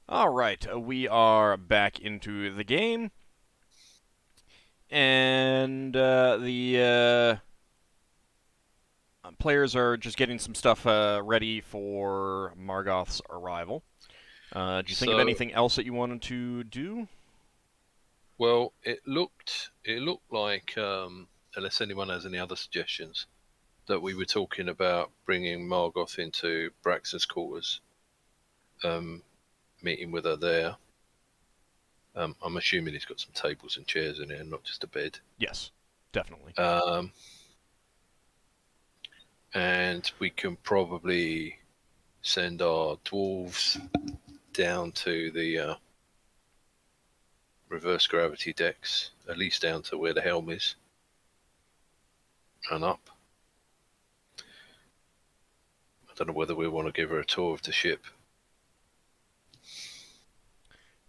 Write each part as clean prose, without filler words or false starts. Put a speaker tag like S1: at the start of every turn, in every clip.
S1: All right, we are back into the game, and the players are just getting some stuff ready for Margoth's arrival. Do you think of
S2: So,
S1: anything else that you wanted to do?
S2: well, it looked like, unless anyone has any other suggestions, that we were talking about bringing Margoth into Braxon's quarters, um, meeting with her there. I'm assuming he's got some tables and chairs in here, not just a bed.
S1: Yes, definitely.
S2: Um, and we can probably send our dwarves down to the reverse gravity decks, at least down to where the helm is, and up. I don't know whether we want to give her a tour of the ship.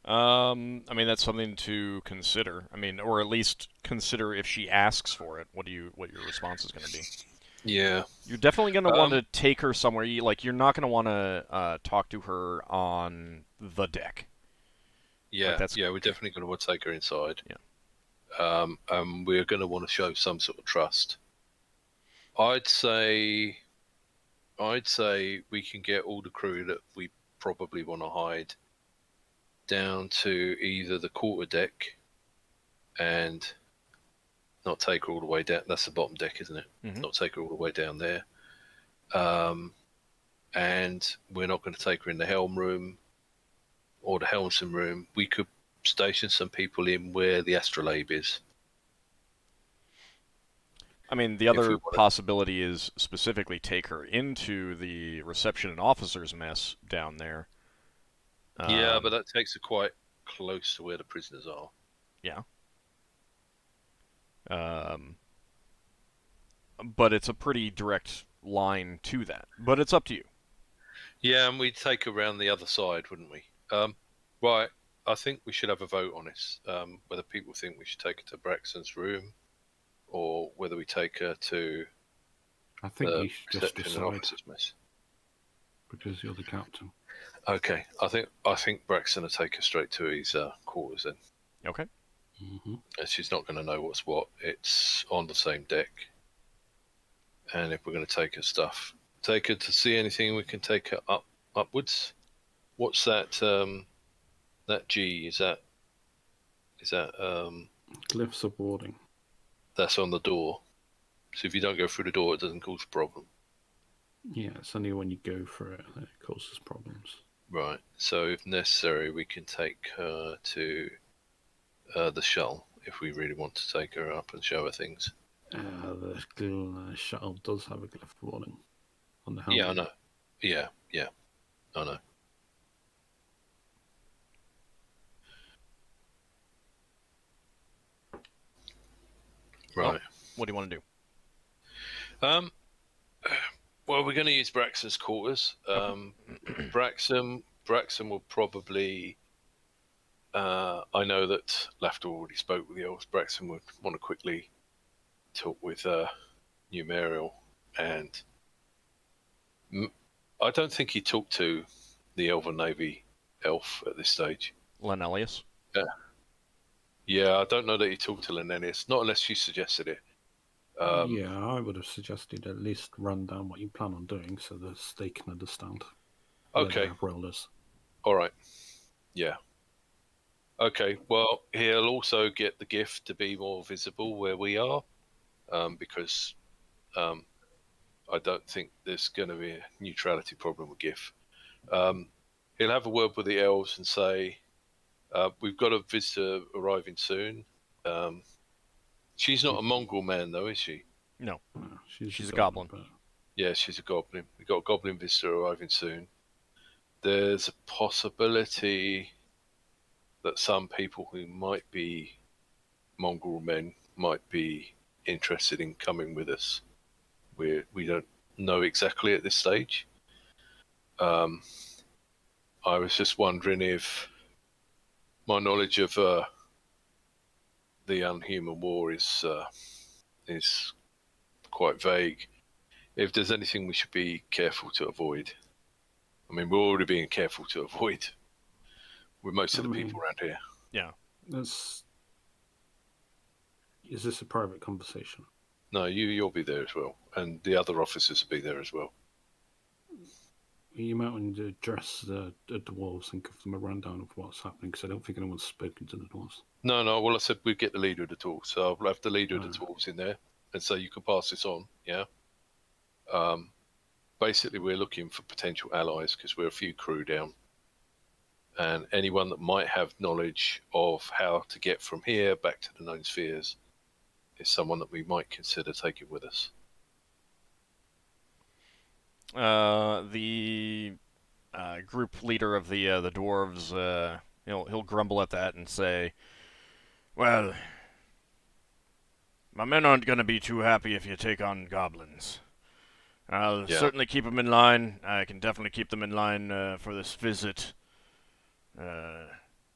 S1: I mean that's something to consider. I mean, or at least consider if she asks for it. What your response is going to be?
S2: Yeah.
S1: You're definitely going to want
S2: Um,
S1: to take her somewhere. You're not going to want to talk to her on the deck. Like
S2: yeah,
S1: that's
S2: yeah, we're definitely going to want to take her inside.
S1: yeah.
S2: We're going to want to show some sort of trust. I'd say, I'd say we can get all the crew that we probably want to hide down to either the quarter deck and not take her all the way down. That's the bottom deck, isn't it?
S1: Mm-hmm.
S2: Not take her all the way down there. Um, and we're not going to take her in the helm room or the helmsman room. We could station some people in where the astrolabe is.
S1: I mean, the
S2: If we
S1: other
S2: want
S1: possibility is specifically take her into the reception and officers mess down there.
S2: to, yeah, but
S1: Um,
S2: that takes her quite close to where the prisoners are.
S1: yeah. Um, but it's a pretty direct line to that. But it's up to you.
S2: Yeah, and we'd take her around the other side, wouldn't we? Right. I think we should have a vote on this. Whether people think we should take her to Braxton's room or whether we take her to
S3: I think
S2: the
S3: you should just
S2: reception and
S3: decide
S2: officers mess.
S3: because you're the captain.
S2: Okay, I think Braxton will take her straight to his quarters then.
S1: Okay.
S3: Mm-hmm.
S2: And she's not going to know what's what. It's on the same deck. And if we're going to take her to see anything, we can take her upwards. What's that? That G is that
S3: Glyphs of warding.
S2: that's on the door. So if you don't go through the door, it doesn't cause a problem.
S3: Yeah, it's only when you go for it that it causes problems.
S2: Right. So if necessary, we can take her to the shuttle if we really want to take her up and show her things.
S3: The shuttle does have a glyph of warding on the helmet.
S2: Yeah, I know. Yeah, I know.
S1: Well,
S2: Right.
S1: what do you want to do?
S2: Well, we're going to use Braxton's quarters. Braxton will probably. I know that Lafdul already spoke with the elves. Braxton would want to quickly talk with Numerial, and I don't think he talked to the Elven Navy elf at this stage.
S1: Lenelius?
S2: Yeah, I don't know that he talked to Lenenius, not unless she suggested it.
S3: Yeah, I would have suggested at least run down what you plan on doing so that they can understand.
S2: Okay.
S3: Their role is.
S2: All right. Yeah. Okay. Well, he'll also get the gift to be more visible where we are, because I don't think there's going to be a neutrality problem with GIF. He'll have a word with the elves and say, we've got a visitor arriving soon. She's not a mongrel man, though, is she?
S1: No.
S3: She's
S1: a goblin.
S3: But...
S2: Yeah, she's a goblin. We've got a goblin visitor arriving soon. There's a possibility that some people who might be mongrel men might be interested in coming with us. We don't know exactly at this stage. I was just wondering if my knowledge of the Unhuman War is quite vague. If there's anything we should be careful to avoid. I mean, we're already being careful to avoid. with most of the people around here.
S1: Yeah.
S3: Is this a private conversation?
S2: No, you'll be there as well, and the other officers will be there as well.
S3: You might want to address the dwarves and give them a rundown of what's happening, because I don't think anyone's spoken to the dwarves.
S2: No. Well, I said we'd get the leader of the dwarves, so I'll have the leader of the dwarves in there, and so you can pass this on. Yeah. Basically, we're looking for potential allies because we're a few crew down, and anyone that might have knowledge of how to get from here back to the known spheres is someone that we might consider taking with us.
S1: The group leader of the dwarves, he'll grumble at that and say, "Well, my men aren't gonna be too happy if you take on goblins. I'll certainly keep them in line. I can definitely keep them in line for this visit.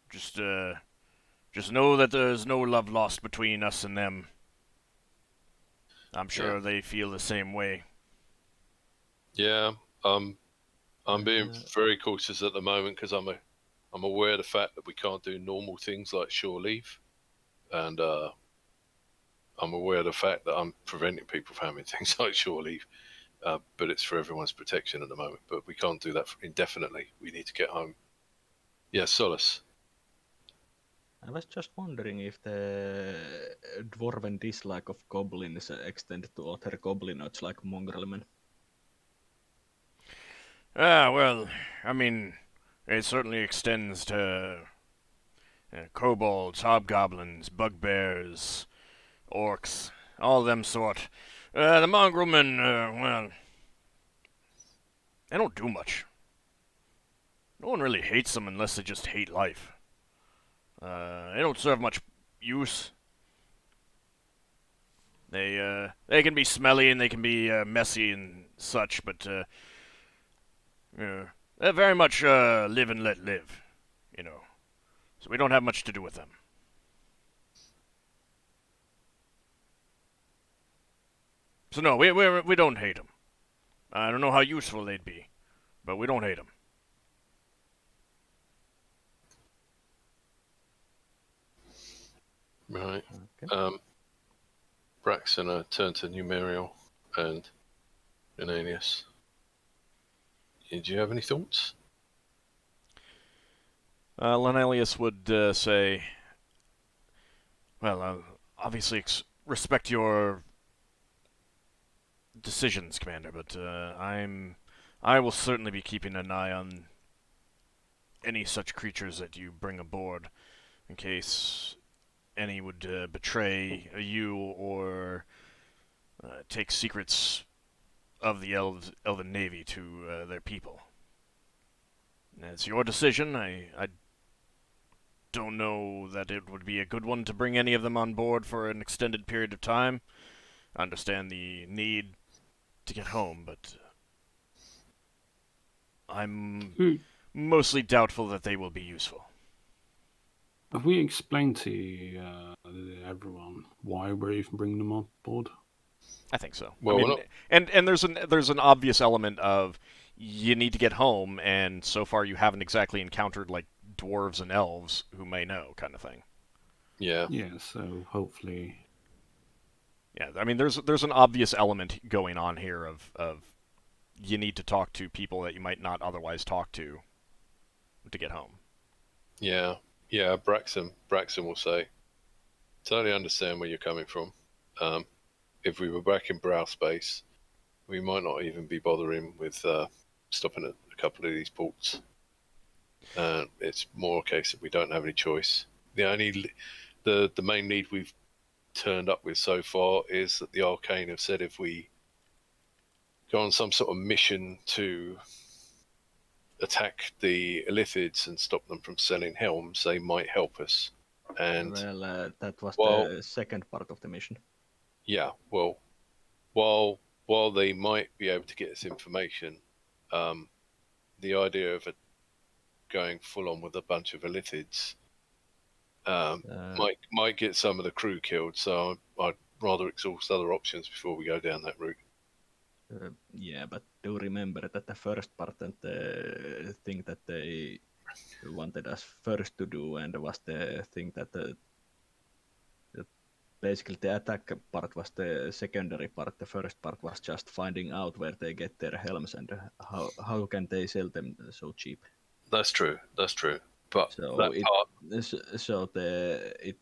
S1: Just know that there's no love lost between us and them. I'm sure they feel the same way."
S2: Yeah, I'm being very cautious at the moment because I'm aware of the fact that we can't do normal things like shore leave, and I'm aware of the fact that I'm preventing people from having things like shore leave. But it's for everyone's protection at the moment. But we can't do that indefinitely. We need to get home. Yeah, Solas.
S4: I was just wondering if the dwarven dislike of goblins extended to other goblinoids like mongrelmen.
S1: Well, I mean, it certainly extends to kobolds, hobgoblins, bugbears, orcs, all them sort. The mongrelmen, well, they don't do much. No one really hates them unless they just hate life. They don't serve much use. They can be smelly and they can be messy and such, but they're very much live and let live, you know. So we don't have much to do with them. So no, we don't hate them. I don't know how useful they'd be, but we don't hate them.
S2: Right.
S4: Okay.
S2: Braxon turned to Numerial and Ananias. Do you have any thoughts?
S1: Lenalius would say, well, obviously respect your decisions, Commander, but I will certainly be keeping an eye on any such creatures that you bring aboard, in case any would betray you or take secrets of the Elven Navy to their people. And it's your decision. I don't know that it would be a good one to bring any of them on board for an extended period of time. I understand the need to get home, but I'm mostly doubtful that they will be useful.
S3: Have we explained to everyone why we're even bringing them on board?
S1: I think so.
S2: Well,
S1: I mean, and there's an obvious element of you need to get home, and so far you haven't exactly encountered like dwarves and elves who may know, kind of thing.
S2: Yeah.
S3: Yeah. So hopefully.
S1: Yeah, I mean, there's an obvious element going on here of you need to talk to people that you might not otherwise talk to get home.
S2: Yeah. Braxon will say, totally understand where you're coming from. If we were back in Browspace, we might not even be bothering with stopping at a couple of these ports. It's more a case that we don't have any choice. The main need we've turned up with so far is that the Arcane have said if we go on some sort of mission to attack the Illithids and stop them from selling helms, they might help us. And
S4: that was the second part of the mission.
S2: Yeah, well, while they might be able to get us information, the idea of going full on with a bunch of Illithids might get some of the crew killed. So I'd rather exhaust other options before we go down that route.
S4: Yeah, but do remember that the first part and the thing that they wanted us first to do, and was the thing that basically the attack part was the secondary part. The first part was just finding out where they get their helms and how can they sell them so cheap.
S2: That's true. That's true. But
S4: So
S2: that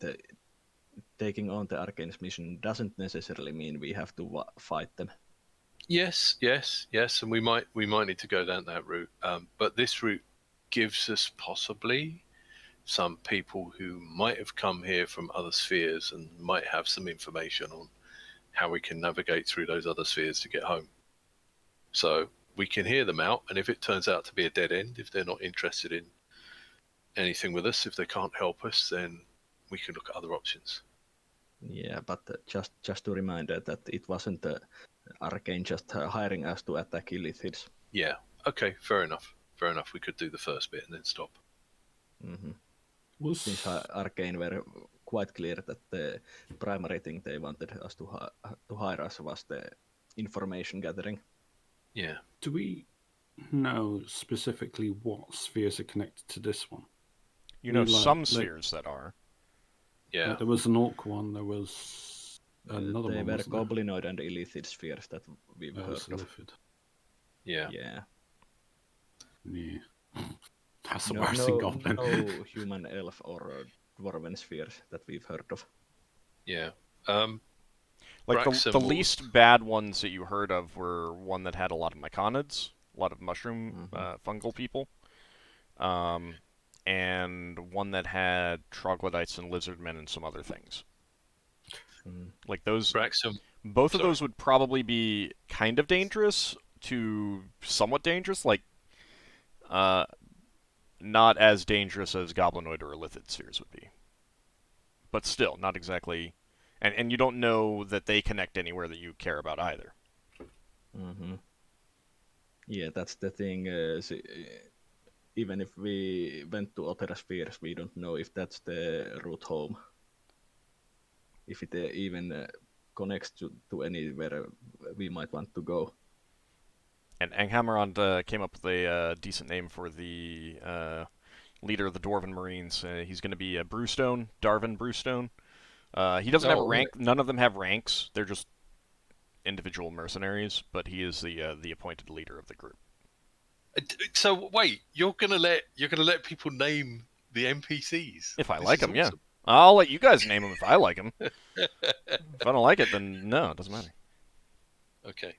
S2: part,
S4: taking on the Arcane's mission doesn't necessarily mean we have to fight them.
S2: yes, and we might need to go down that route. But this route gives us possibly some people who might have come here from other spheres and might have some information on how we can navigate through those other spheres to get home. So we can hear them out, and if it turns out to be a dead end, if they're not interested in anything with us, if they can't help us, then we can look at other options.
S4: Yeah, but just to remind that it wasn't Arcane just hiring us to attack Illithids.
S2: Yeah, okay, fair enough. We could do the first bit and then stop.
S4: Mm-hmm. Since Arcane were quite clear that the primary thing they wanted us to hire us was the information gathering.
S2: Yeah.
S3: Do we know specifically what spheres are connected to this one?
S1: You know some spheres that are.
S2: Yeah.
S3: There was an orc one, there was another
S4: they
S3: one.
S4: They were
S3: wasn't there?
S4: Goblinoid and Illithid spheres that we've heard of.
S3: Illithid.
S2: Yeah.
S3: Yeah. That's the worst thing Goblin.
S4: No human, elf, or dwarven spheres that we've heard of.
S2: Yeah.
S1: Like
S2: Braxon
S1: the least bad ones that you heard of were one that had a lot of myconids, a lot of mushroom fungal people, and one that had troglodytes and lizardmen and some other things. Like those,
S2: Braxon.
S1: both of those would probably be kind of dangerous to somewhat dangerous, like not as dangerous as goblinoid or illithid spheres would be, but still not exactly. And you don't know that they connect anywhere that you care about either.
S4: Mm-hmm. Yeah, that's the thing. Even if we went to other spheres, we don't know if that's the route home. If it even connects to anywhere we might want to go.
S1: And Anghammerond came up with a decent name for the leader of the Dwarven Marines. He's going to be Brewstone, Darvin Brewstone. He doesn't have a rank. Right. None of them have ranks. They're just individual mercenaries. But he is the appointed leader of the group.
S2: So wait, you're gonna let people name the NPCs
S1: if I like them? Awesome. Yeah, I'll let you guys name them if I like them. If I don't like it, then no, it doesn't matter.
S2: Okay.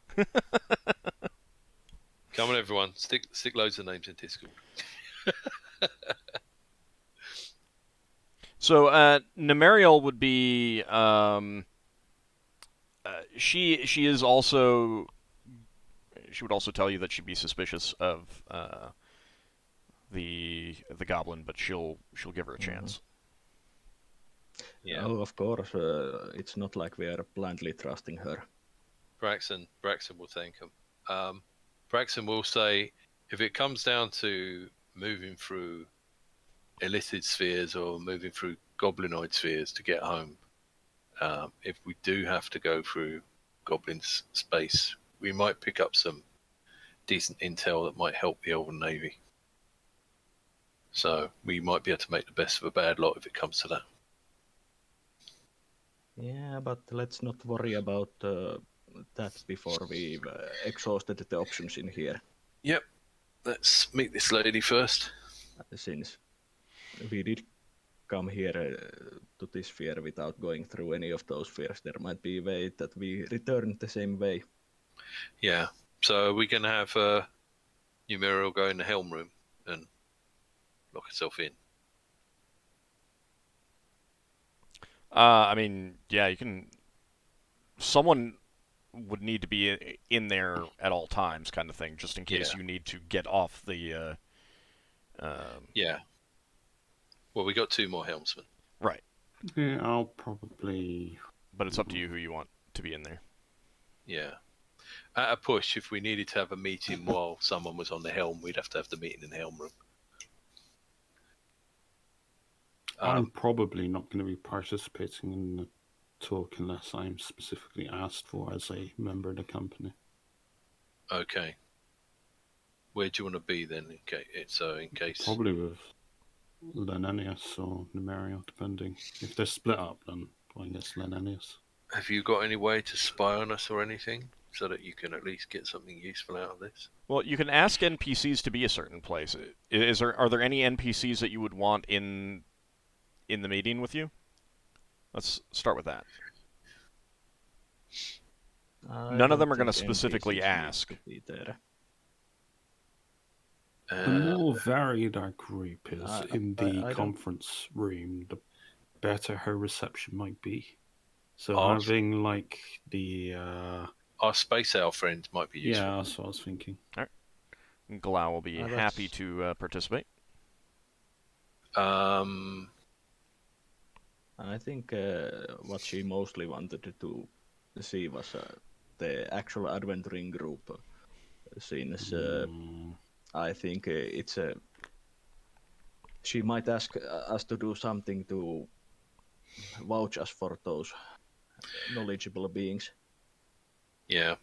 S2: Come on, everyone, stick loads of names in Discord.
S1: So Nemeriel would be she is also. She would also tell you that she'd be suspicious of the goblin, but she'll give her a chance.
S4: Yeah. Oh, of course. It's not like we are blindly trusting her.
S2: Braxon will thank him. Braxon will say, if it comes down to moving through illithid spheres or moving through goblinoid spheres to get home, if we do have to go through Goblin's space, we might pick up some decent intel that might help the Elven Navy. So we might be able to make the best of a bad lot if it comes to that.
S4: Yeah, but let's not worry about that before we've exhausted the options in here.
S2: Yep. Let's meet this lady first.
S4: Since we did come here to this sphere without going through any of those spheres, there might be a way that we return the same way.
S2: Yeah. So we can have Numerial go in the helm room and lock herself in.
S1: I mean, yeah, you can. Someone would need to be in there at all times, kind of thing, just in case you need to get off the.
S2: Yeah. Well, we got 2 more helmsmen.
S1: Right.
S3: Yeah, I'll probably.
S1: But it's up to you who you want to be in there.
S2: Yeah. At a push, if we needed to have a meeting while someone was on the helm, we'd have to have the meeting in the helm room.
S3: I'm probably not going to be participating in the talk unless I'm specifically asked for as a member of the company.
S2: Okay. Where do you want to be then? In case.
S3: Probably with Lenenius or Numerio, depending. If they're split up, then I guess Lenenius.
S2: Have you got any way to spy on us or anything, so that you can at least get something useful out of this?
S1: Well, you can ask NPCs to be a certain place. Are there any NPCs that you would want in the meeting with you? Let's start with that. None of them are going to specifically ask.
S3: The more varied our group is in the
S4: I
S3: conference room, the better her reception might be. So
S2: Awesome.
S3: having like the
S2: Our space owl friend might be useful.
S3: yeah, that's what I was thinking.
S1: Glau will be happy to participate.
S4: I think what she mostly wanted to see was the actual adventuring group. Since I think it's she might ask us to do something to vouch us for those knowledgeable beings.
S2: Yeah.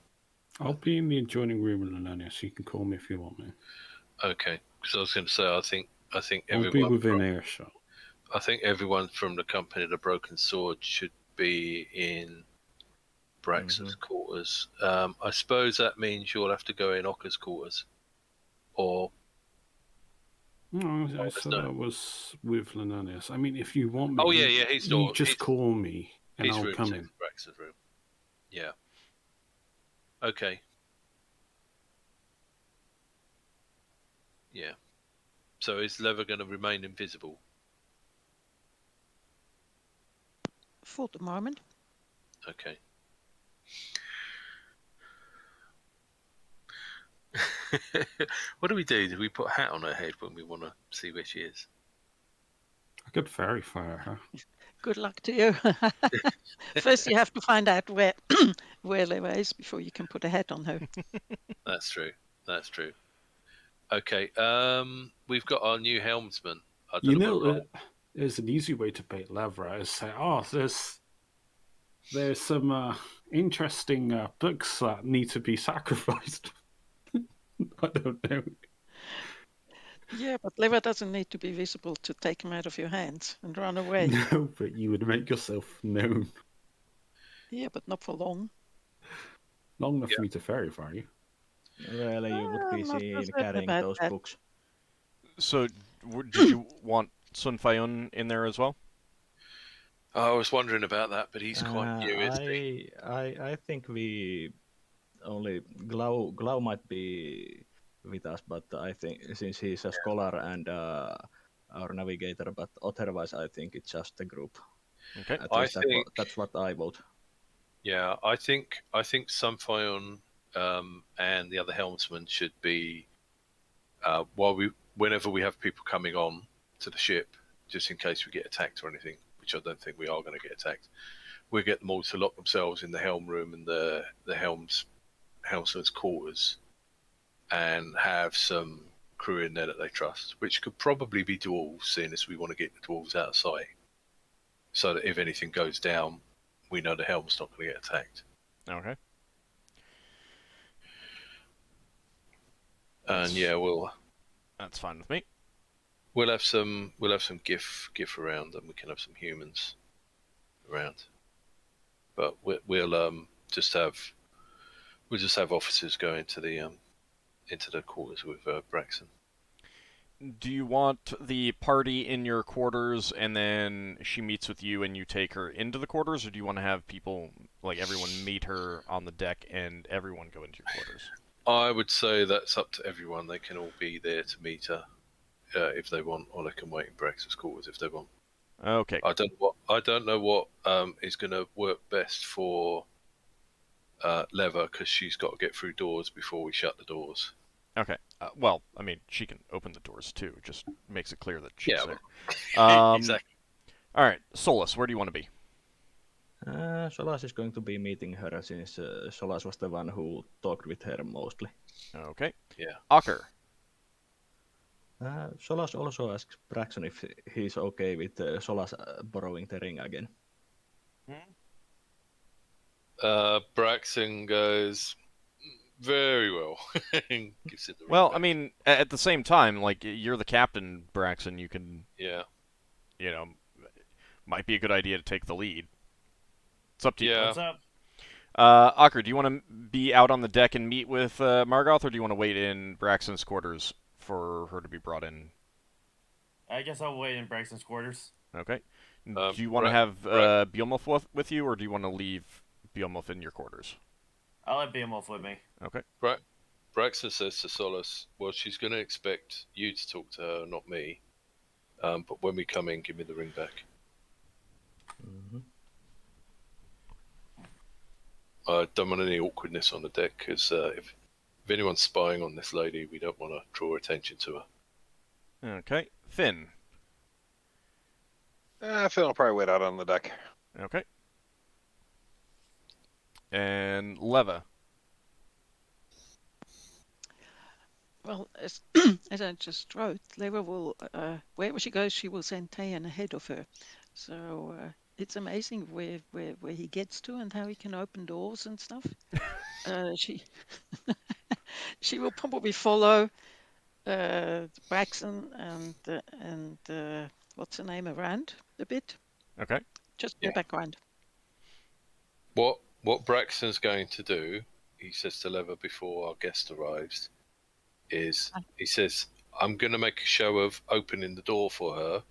S3: I'll be in the adjoining room with Lenenia, so you can call me if you want me.
S2: Okay. Because I was going to say, I think
S3: I'll be within earshot.
S2: I think everyone from the Company of the Broken Sword should be in Braxon's quarters. I suppose that means you'll have to go in Ockar's quarters, or
S3: No, I said I was with Lenenius. I mean, if you want me,
S2: oh yeah,
S3: you just call me and I'll come in.
S2: Braxon's room. Yeah. Okay. Yeah. So is Lever going to remain invisible?
S5: For the moment.
S2: Okay. What do we do? Do we put a hat on her head when we want to see where she is?
S3: I could fairy fire her.
S5: Good luck to you. First, you have to find out where Lever is before you can put a hat on her.
S2: That's true. That's true. Okay. We've got our new helmsman.
S3: There's an easy way to bait Lever is say, "Oh, there's some interesting books that need to be sacrificed." I don't know.
S5: Yeah, but Lever doesn't need to be visible to take him out of your hands and run away.
S3: No, but you would make yourself known.
S5: Yeah, but not for long.
S3: Long enough for me to fairy fire you.
S4: Well, you would be seen carrying those books.
S1: So, did you want Sun Fayun in there as well?
S2: I was wondering about that, but he's quite new, isn't he?
S4: I think we only Glau might be with us, but I think since he's a scholar and our navigator, but otherwise I think it's just the group.
S1: Okay,
S4: that's what I vote.
S2: Yeah, I think Sunfire and the other helmsman should be whenever we have people coming on to the ship, just in case we get attacked or anything, which I don't think we are going to get attacked. We'll get them all to lock themselves in the helm room and the helmsman's quarters, and have some crew in there that they trust, which could probably be dwarves, seeing as we want to get the dwarves out of sight, so that if anything goes down, we know the helm's not going to get attacked.
S1: Okay.
S2: And yeah,
S1: that's fine with me.
S2: We'll have some GIF around, and we can have some humans around. But we'll just have officers go into the quarters with Braxon.
S1: Do you want the party in your quarters and then she meets with you and you take her into the quarters, or do you want to have people, like everyone, meet her on the deck and everyone go into your quarters?
S2: I would say that's up to everyone. They can all be there to meet her if they want, or they can wait in Braxon's quarters if they want.
S1: Okay.
S2: I don't know what is going to work best for Lever, because she's got to get through doors before we shut the doors.
S1: Okay. Well, I mean, she can open the doors too. It just makes it clear that she's there.
S2: Exactly.
S1: All right, Solas, where do you want to be?
S4: Solas is going to be meeting her, since Solas was the one who talked with her mostly.
S1: Okay.
S2: Yeah.
S1: Ockar.
S4: Solas also asks Braxon if he's okay with Solas borrowing the ring again.
S2: Braxon goes, Very well. Gives it the ring
S1: Well,
S2: back.
S1: I mean, at the same time, like, you're the captain, Braxon. You can,
S2: Yeah.
S1: you know, might be a good idea to take the lead. It's up to you.
S2: Yeah.
S6: What's up?
S1: Ockar, do you want to be out on the deck and meet with Margoth, or do you want to wait in Braxton's quarters for her to be brought in?
S6: I guess I'll wait in Braxton's quarters.
S1: Okay.
S2: Um,
S1: Do you want to
S2: Bra-
S1: have
S2: Bra-
S1: Beelmoth with you, or do you want to leave Beelmoth in your quarters?
S6: I'll let Behemoth with me.
S1: Okay.
S2: Braxon says to Solas, well, she's going to expect you to talk to her, not me. But when we come in, give me the ring back. I don't want any awkwardness on the deck, because if anyone's spying on this lady, we don't want to draw attention to her.
S1: Okay. Finn.
S7: Finn will probably wait out on the deck.
S1: Okay. And Leva.
S5: Well, as, as I just wrote, Leva will, wherever she goes, she will send Tayan ahead of her. So it's amazing where he gets to and how he can open doors and stuff. She she will probably follow Braxon and what's her name around a bit.
S1: Okay.
S5: Just
S2: Yeah.
S5: the background.
S2: What Braxton's going to do, he says to Leva before our guest arrives, is he says, I'm going to make a show of opening the door for her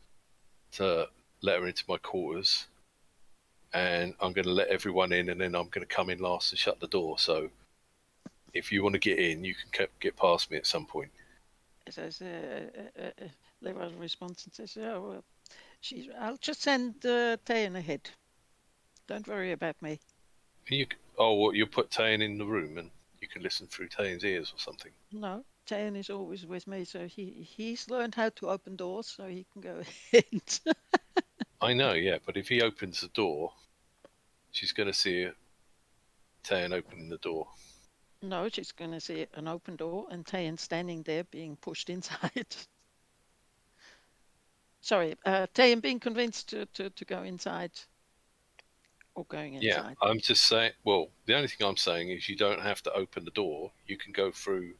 S2: to let her into my quarters, and I'm going to let everyone in, and then I'm going to come in last and shut the door. So if you want to get in, you can get past me at some point.
S5: It says Leva responds and says, "Oh, well, I'll just send Tayan ahead. Don't worry about me."
S2: You put Tayan in the room and you can listen through Tayan's ears or something.
S5: No, Tayan is always with me, so he's learned how to open doors, so he can go ahead.
S2: I know, yeah, but if he opens the door, she's going to see Tayan opening the door.
S5: No, she's going to see an open door and Tayan standing there being pushed inside. Sorry, Tayan being convinced to go inside. Or going inside.
S2: Yeah, I'm just saying, well, the only thing I'm saying is you don't have to open the door. You can go through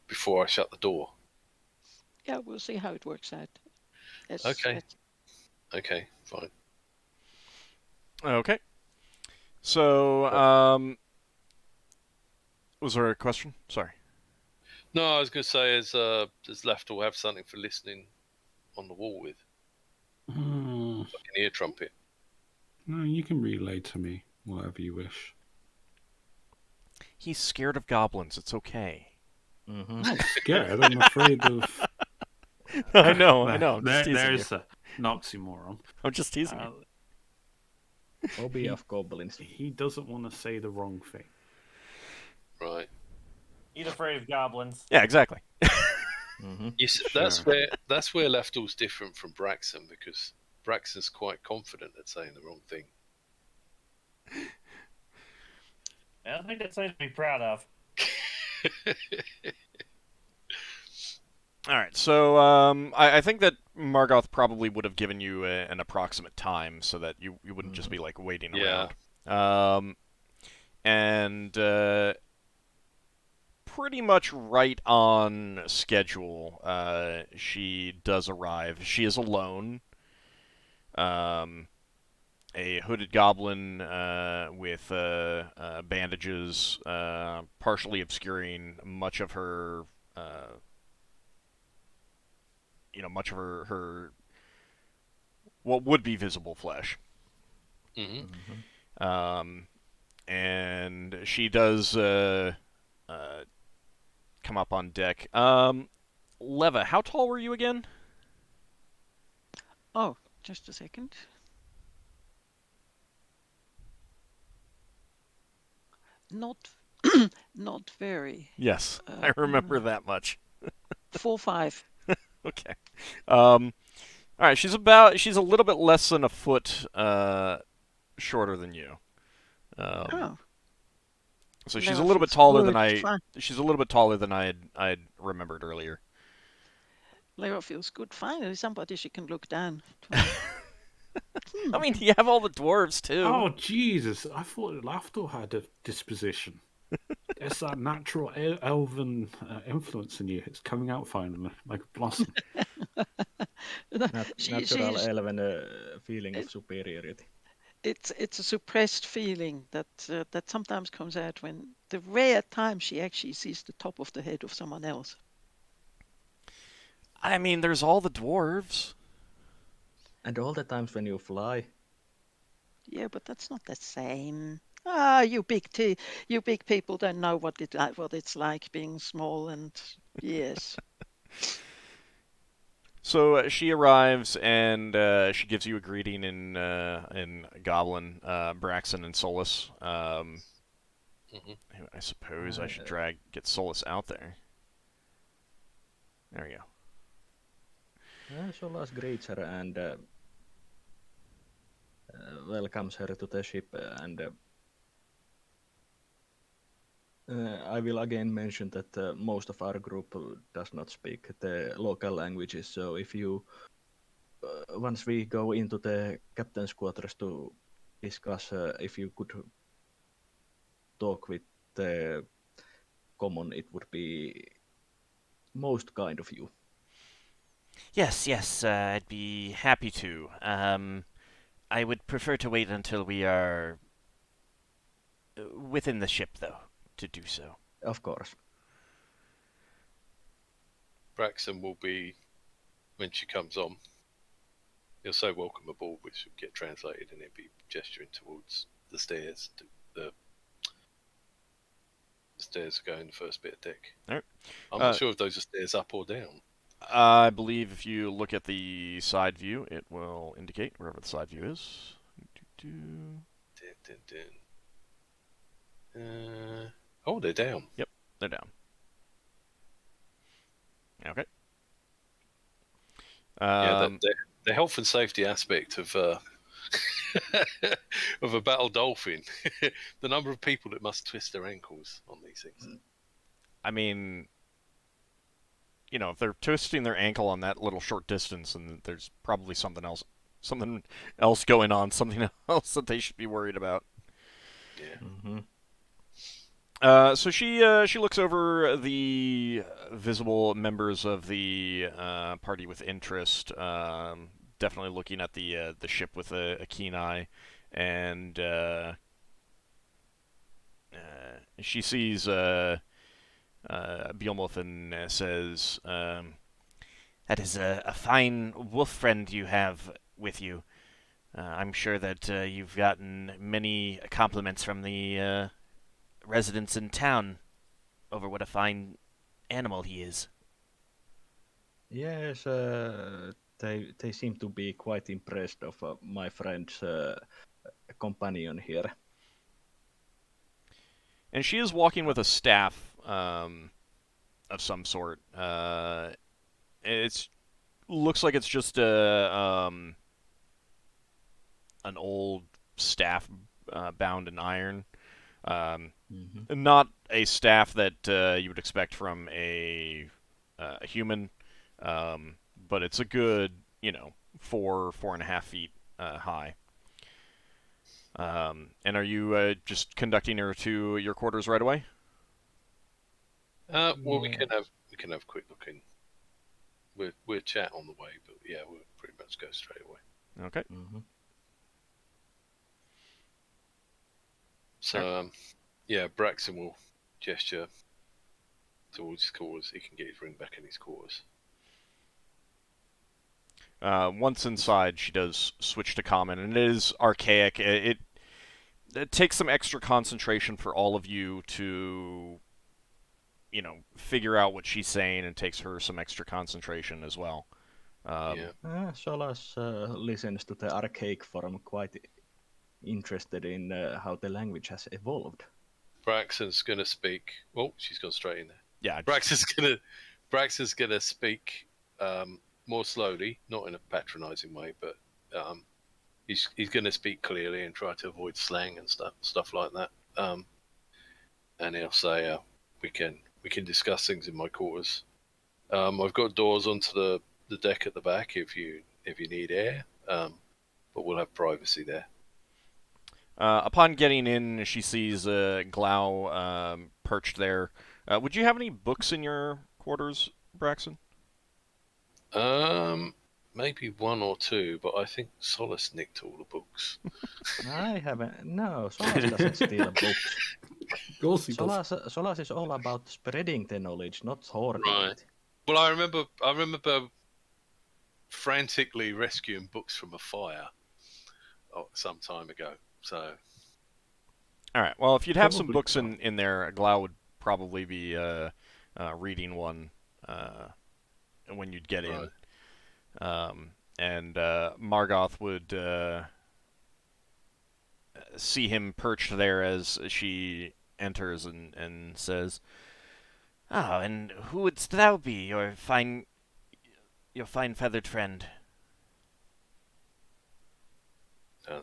S2: before I shut the door.
S5: Yeah, we'll see how it works out.
S2: Okay. Okay, fine.
S1: Okay. So, was there a question? Sorry.
S2: No, I was going to say, does Lafdul have something for listening on the wall with? Like an ear trumpet.
S3: No, you can relay to me whatever you wish.
S1: He's scared of goblins. It's okay.
S3: I'm not scared. I'm afraid of.
S1: I know. I'm just teasing
S3: There's
S1: you.
S3: an oxymoron.
S1: I'm just teasing you.
S4: Hobby of goblins.
S3: He doesn't want to say the wrong thing.
S2: Right.
S6: He's afraid of goblins.
S1: Yeah, exactly.
S2: You see,
S3: Sure.
S2: that's where Lafdul's different from Braxon, because Braxon's quite confident at saying the wrong thing.
S6: I don't think that's something to be proud of.
S1: All right, so I think that Margoth probably would have given you an approximate time so that you wouldn't just be like waiting
S2: Yeah.
S1: around. And pretty much right on schedule, she does arrive. She is alone. A hooded goblin with bandages, partially obscuring much of her. Much of her what would be visible flesh.
S2: Mm-hmm.
S1: And she does come up on deck. Leva, how tall were you again?
S5: Oh, just a second. Not very.
S1: Yes, I remember that much.
S5: 4'5".
S1: Okay. All right. She's a little bit less than a foot shorter than you.
S5: Oh.
S1: So she's
S5: No,
S1: a little bit
S5: feels
S1: taller
S5: good,
S1: than I.
S5: fine.
S1: She's a little bit taller than I'd remembered earlier.
S5: Leva feels good. Finally, somebody she can look down.
S1: I mean, you have all the dwarves too.
S3: Oh, Jesus. I thought Lafdul had a disposition. It's that natural elven influence in you. It's coming out finally, like a blossom.
S4: Natural elven feeling of superiority.
S5: It's a suppressed feeling that sometimes comes out when the rare time she actually sees the top of the head of someone else.
S1: I mean, there's all the dwarves.
S4: And all the times when you fly.
S5: Yeah, but that's not the same. You big people don't know what it's like being small, and yes.
S1: So she arrives and she gives you a greeting in Goblin, Braxon, and Solas. I suppose I should get Solas out there. There you go.
S4: Solas greets her and welcomes her to the ship. And I will again mention that most of our group does not speak the local languages. So if you, once we go into the captain's quarters to discuss, if you could talk with the common, it would be most kind of you.
S1: Yes, I'd be happy to. I would prefer to wait until we are within the ship, though, to do so.
S4: Of course.
S2: Braxon will be, when she comes on, he'll say welcome aboard, which will get translated, and he'll be gesturing towards the stairs. The stairs are going the first bit of deck.
S1: All right.
S2: I'm not sure if those are stairs up or down.
S1: I believe if you look at the side view, it will indicate wherever the side view is.
S2: Oh, they're down.
S1: Yep, they're down. Okay.
S2: Yeah, the health and safety aspect of of a battle dolphin, the number of people that must twist their ankles on these things.
S1: I mean, you know, if they're twisting their ankle on that little short distance, then there's probably something else going on, something else that they should be worried about.
S2: Yeah.
S4: Mm-hmm.
S1: So she looks over the visible members of the party with interest, definitely looking at the ship with a keen eye, and she sees Beelmoth and says, "That is a fine wolf friend you have with you. I'm sure that you've gotten many compliments from the residents in town over what a fine animal he is."
S4: Yes, they seem to be quite impressed of my friend's companion here.
S1: And she is walking with a staff of some sort. It looks like it's just an old staff bound in iron. Not a staff that you would expect from a human, but it's a good, 4.5 feet high. And are you just conducting her to your quarters right away?
S2: Well, we can have a quick look in. We'll chat on the way, but yeah, we'll pretty much go straight away.
S1: Okay.
S4: Mm-hmm.
S2: So, yeah, Braxon will gesture towards his quarters. He can get his ring back in his quarters.
S1: Once inside, she does switch to common, and it is archaic. It takes some extra concentration for all of you to, figure out what she's saying, and takes her some extra concentration as well.
S4: Solas listens to the archaic form, quite interested in how the language has evolved.
S2: Braxton's going to speak. Oh, she's gone straight in there.
S1: Yeah.
S2: Braxton's gonna speak more slowly, not in a patronising way, but he's going to speak clearly and try to avoid slang and stuff like that. And he'll say, "We can discuss things in my quarters. I've got doors onto the deck at the back if you need air, but we'll have privacy there."
S1: Upon getting in, she sees Glau perched there. Would you have any books in your quarters, Braxon?
S2: Maybe one or two, but I think Solas nicked all the books.
S4: I haven't. No, Solas doesn't steal books.
S3: Of course he does.
S4: Solas is all about spreading the knowledge, not hoarding
S2: Right.
S4: it.
S2: Well, I remember frantically rescuing books from a fire some time ago. So,
S1: All right. Well, if you'd have some
S3: Probably
S1: books
S3: so.
S1: in there, Glau would probably be reading one when you'd get in. And Margoth would see him perched there as she enters and says, "Ah, and who wouldst thou be, your fine feathered friend?"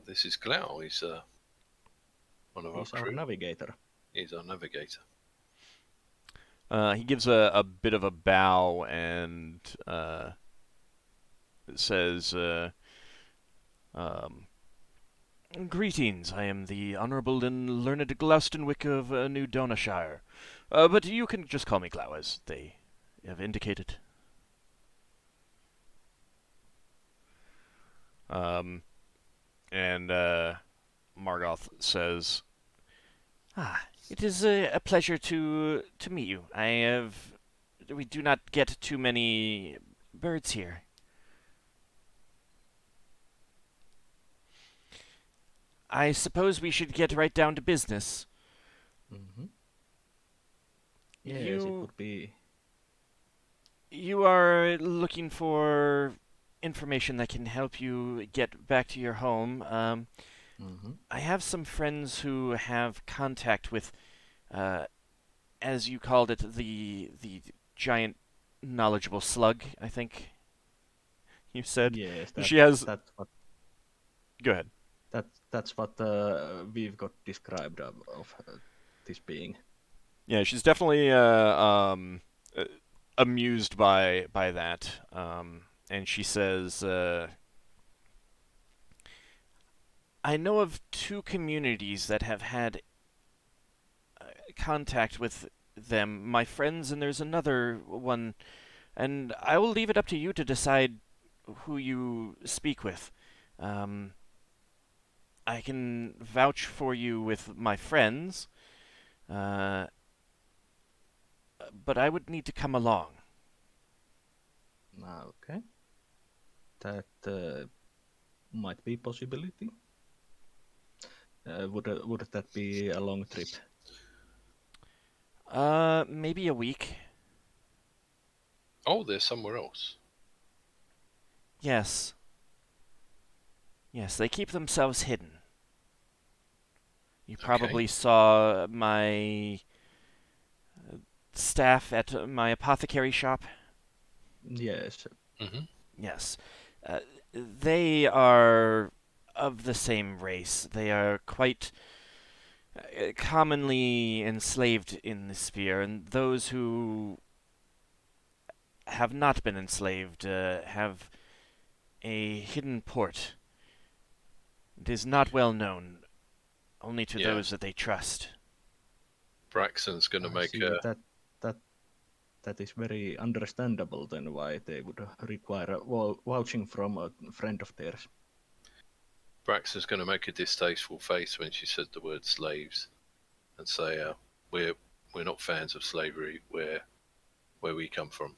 S2: this is Glau. He's one of our
S4: He's our
S2: crew.
S4: navigator.
S2: He's our navigator.
S1: He gives a bit of a bow and says, "Greetings. I am the Honourable and Learned Gloustenwick of New Donashire. But you can just call me Glau, as they have indicated." And Margoth says, "Ah, it is a pleasure to meet you. We do not get too many birds here." "I suppose we should get right down to business."
S4: Mm-hmm. Yes, it
S1: You
S4: would be.
S1: you are looking for information that can help you get back to your home.
S4: Mm-hmm.
S1: I have some friends who have contact with, as you called it, the giant knowledgeable slug, I think you said.
S4: Yes,
S1: She has.
S4: That's what.
S1: Go ahead.
S4: That's what we've got described of this being.
S1: Yeah, she's definitely amused by that, and she says, "I know of two communities that have had contact with them, my friends, and there's another one, and I will leave it up to you to decide who you speak with. I can vouch for you with my friends, but I would need to come along."
S4: Okay, that might be possibility. Would that be a long trip?
S1: Maybe a week.
S2: Oh, they're somewhere else.
S1: Yes. Yes, they keep themselves hidden. You probably saw my staff at my apothecary shop.
S4: Yes.
S2: Mm-hmm.
S1: Yes. They are of the same race. They are quite commonly enslaved in the sphere, and those who have not been enslaved have a hidden port. It is not well known, only to those that they trust.
S2: Braxon's going to
S4: I
S2: make
S4: see that is very understandable then why they would require vouching from a friend of theirs.
S2: Braxon's going to make a distasteful face when she said the word slaves, and say, "We're not fans of slavery. Where we come from."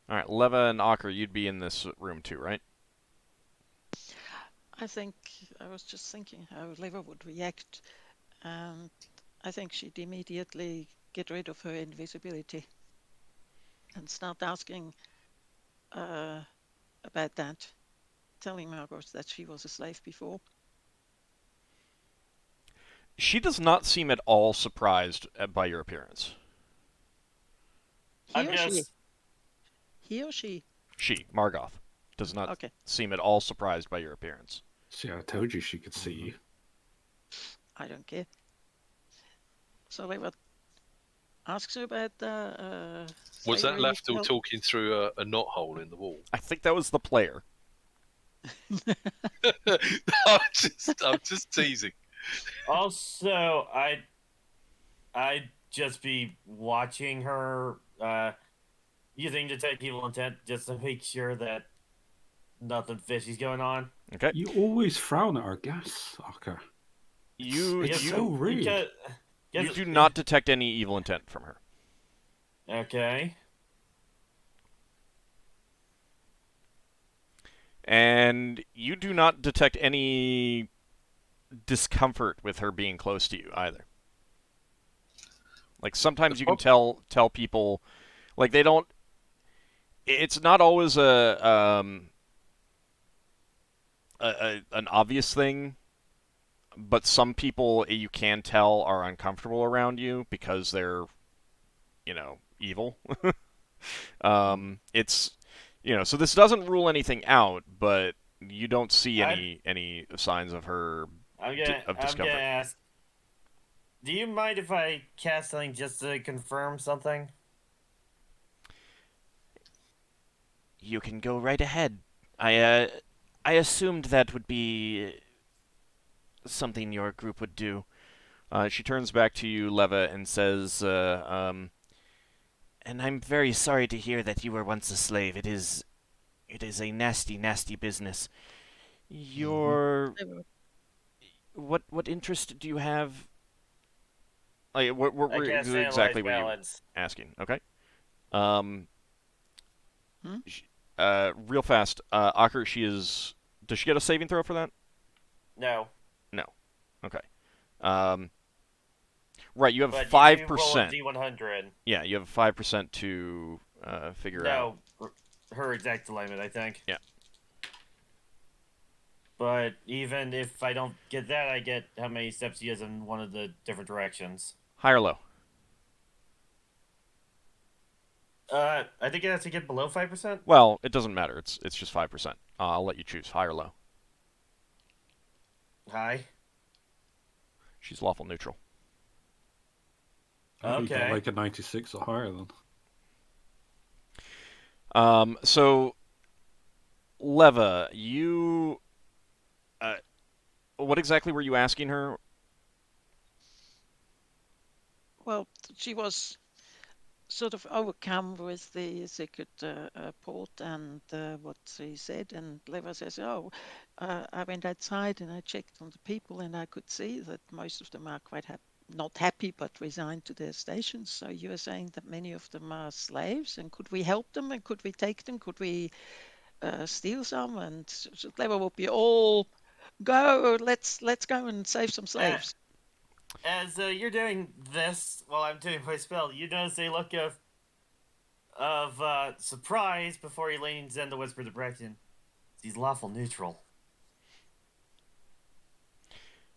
S1: All right, Leva and Ockar, you'd be in this room too, right?
S5: I think I was just thinking how Leva would react, and I think she'd immediately get rid of her invisibility and start asking about that, telling Margot that she was a slave before.
S1: She does not seem at all surprised by your appearance.
S5: He or she?
S1: She, Margoth, does not seem at all surprised by your appearance.
S3: See, I told you she could see you.
S5: I don't care. So Leva asks her about
S2: Was that
S5: slavery.
S2: Lafdul talking through a knot hole in the wall?
S1: I think that was the player.
S2: I'm just teasing.
S6: Also, I just be watching her, using detect evil intent just to make sure that nothing fishy's going on.
S1: Okay.
S3: You always frown at our guests, Ockar.
S1: You
S3: It's
S6: Because-
S3: so rude.
S1: you do not detect any evil intent from her.
S6: Okay.
S1: And you do not detect any discomfort with her being close to you either. Like sometimes you can tell people, like they don't. It's not always an obvious thing, but some people you can tell are uncomfortable around you because they're, evil. It's, so this doesn't rule anything out, but you don't see any signs of her
S6: I'm
S1: discomfort.
S6: gonna ask. Do you mind if I cast something just to confirm something?
S1: You can go right ahead. I assumed that would be something your group would do. She turns back to you, Leva, and says, and I'm very sorry to hear that you were once a slave. It is a nasty, nasty business. Your what interest do you have? Like, what
S6: I cast
S1: exactly
S6: Analyze
S1: were you
S6: Balance.
S1: asking? Okay.
S5: Hmm?
S1: Real fast, Ockar, does she get a saving throw for that?
S6: No.
S1: No. Okay. Right, you have
S6: But
S1: 5%.
S6: you do roll a D100.
S1: Yeah, you have 5% to figure out.
S6: No, her exact alignment, I think.
S1: Yeah.
S6: But even if I don't get that, I get how many steps he has in one of the different directions.
S1: High or low?
S6: I think it has to get below 5%.
S1: Well, it doesn't matter. It's just 5%. I'll let you choose high or low.
S6: High.
S1: She's lawful neutral.
S3: Oh, you got
S6: Okay.
S3: like a 96 or higher then.
S1: So, Leva, you... what exactly were you asking her?
S5: Well, she was sort of overcome with the secret port and what he said, and Leva says, "Oh, I went outside and I checked on the people, and I could see that most of them are quite not happy, but resigned to their stations. So you are saying that many of them are slaves, and could we help them? And could we take them? Could we steal some?" And so Leva will be all, "Go, let's go and save some slaves."
S6: As you're doing this while I'm doing my spell, you notice a look of surprise before he leans in to whisper to Braxon. He's lawful neutral.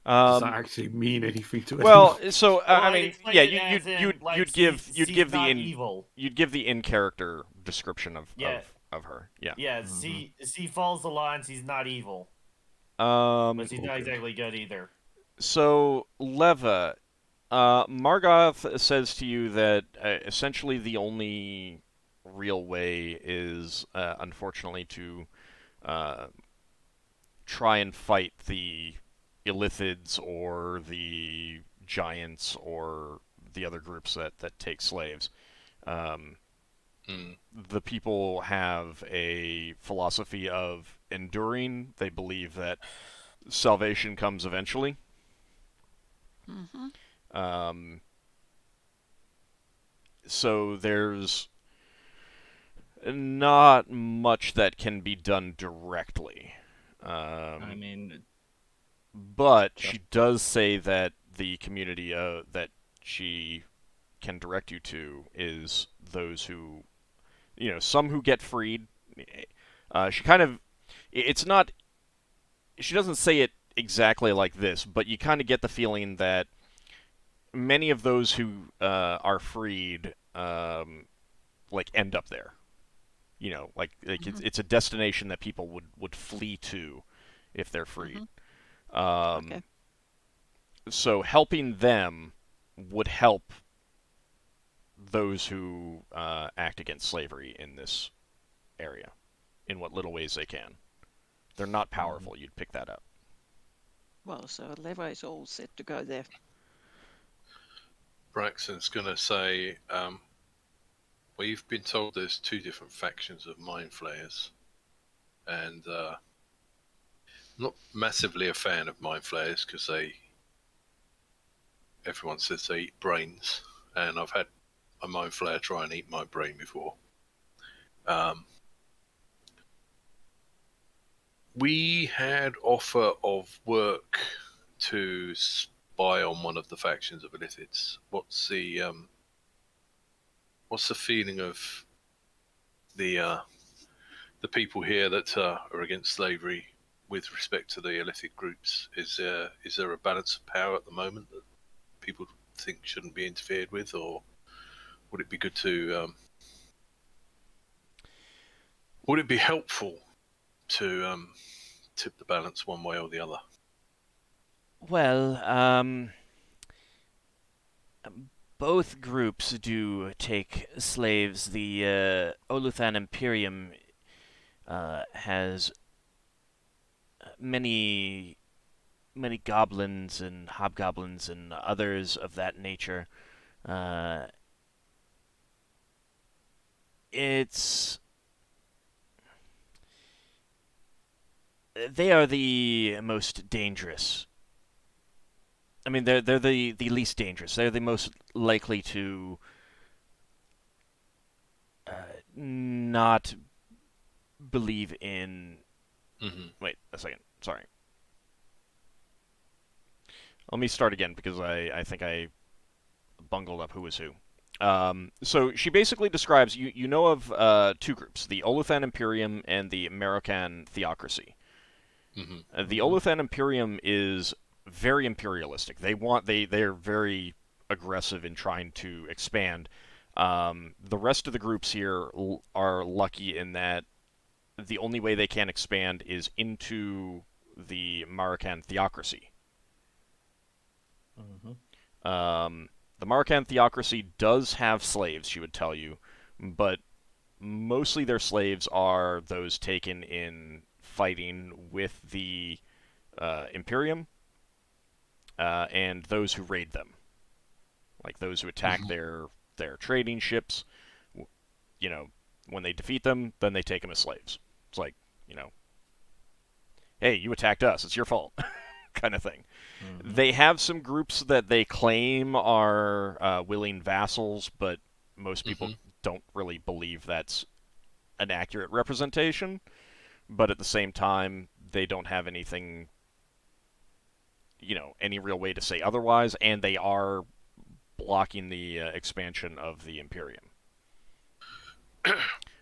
S3: Does that actually mean anything to
S1: Well,
S3: anyone?
S1: so
S6: Well,
S1: I
S6: I'd
S1: mean,
S6: explain
S1: yeah,
S6: it as in,
S1: you'd give the
S6: evil.
S1: you'd give the in character description of
S6: Yeah.
S1: of her. Yeah.
S6: Yeah, she follows the lines. He's not evil,
S1: Um.
S6: but she's not exactly good either.
S1: So Leva, Margoth says to you that essentially the only real way is, unfortunately, to try and fight the Illithids or the Giants or the other groups that take slaves. The people have a philosophy of enduring. They believe that salvation comes eventually. So there's not much that can be done directly.
S4: I mean,
S1: But she does say that the community that she can direct you to is those who, some who get freed. She kind of, it's not, she doesn't say it exactly like this, but you kind of get the feeling that many of those who are freed, like end up there. It's a destination that people would flee to if they're freed.
S5: Okay.
S1: So helping them would help those who act against slavery in this area, in what little ways they can. They're not powerful. You'd pick that up.
S5: Well, so Leva is all set to go there.
S2: Braxon's going to say, we've been told there's 2 different factions of Mind Flayers, and I'm not massively a fan of Mind Flayers because everyone says they eat brains, and I've had a Mind Flayer try and eat my brain before. We had offer of work to spy on one of the factions of Illithids. What's the feeling of the people here that are against slavery with respect to the Illithid groups? Is there a balance of power at the moment that people think shouldn't be interfered with, or would it be good to would it be helpful to tip the balance one way or the other?
S1: Well, both groups do take slaves. The Oluthan Imperium has many goblins and hobgoblins and others of that nature. They are the most dangerous. I mean, they're the least dangerous. They're the most likely to not believe in. Wait a second. Sorry. Let me start again because I think I bungled up who was who. So she basically describes, you know of 2 groups, the Oluthan Imperium and the American Theocracy. The Oluthan Imperium is very imperialistic. They're very aggressive in trying to expand. The rest of the groups here are lucky in that the only way they can expand is into the Maroccan Theocracy. The Maroccan Theocracy does have slaves, she would tell you, but mostly their slaves are those taken in fighting with the Imperium and those who raid them, like those who attack their trading ships. You know, when they defeat them, then they take them as slaves. It's like, hey, you attacked us, it's your fault, kind of thing. They have some groups that they claim are willing vassals, but most people don't really believe that's an accurate representation. But at the same time, they don't have anything, any real way to say otherwise, and they are blocking the expansion of the Imperium.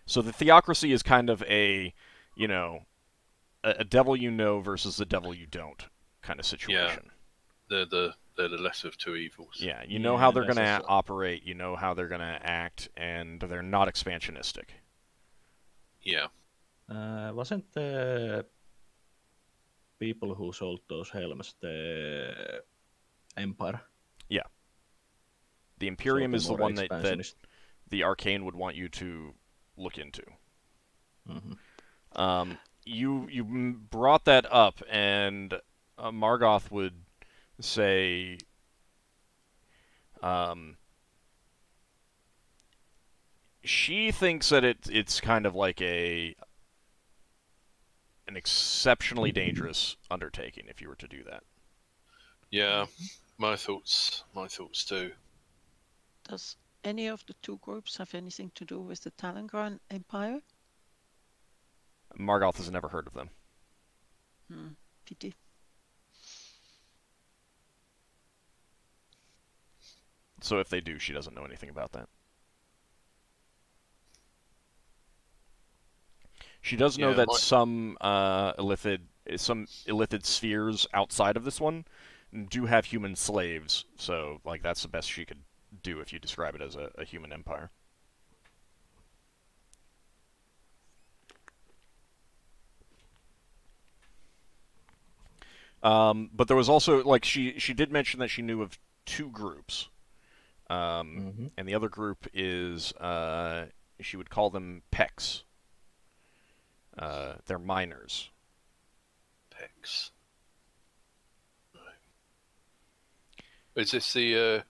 S1: So the Theocracy is kind of a devil you know versus the devil you don't kind of situation.
S2: Yeah, they're the lesser of 2 evils.
S1: Yeah, you know how they're going to operate, you know how they're going to act, and they're not expansionistic.
S2: Yeah.
S4: Wasn't the people who sold those helms the Empire? Yeah.
S1: The Imperium is the one that the Arcane would want you to look into. You brought that up, and Margoth would say, she thinks that it's kind of like an exceptionally dangerous undertaking if you were to do that.
S2: Yeah, my thoughts too.
S5: Does any of the 2 groups have anything to do with the Talangran Empire?
S1: Margoth has never heard of them.
S5: Pity.
S1: So if they do, she doesn't know anything about that. She does know that some Illithid spheres outside of this one do have human slaves, so that's the best she could do if you describe it as a human empire. But there was also, she did mention that she knew of 2 groups. And the other group is, she would call them Pecs. They're miners.
S2: Pecs. Is this the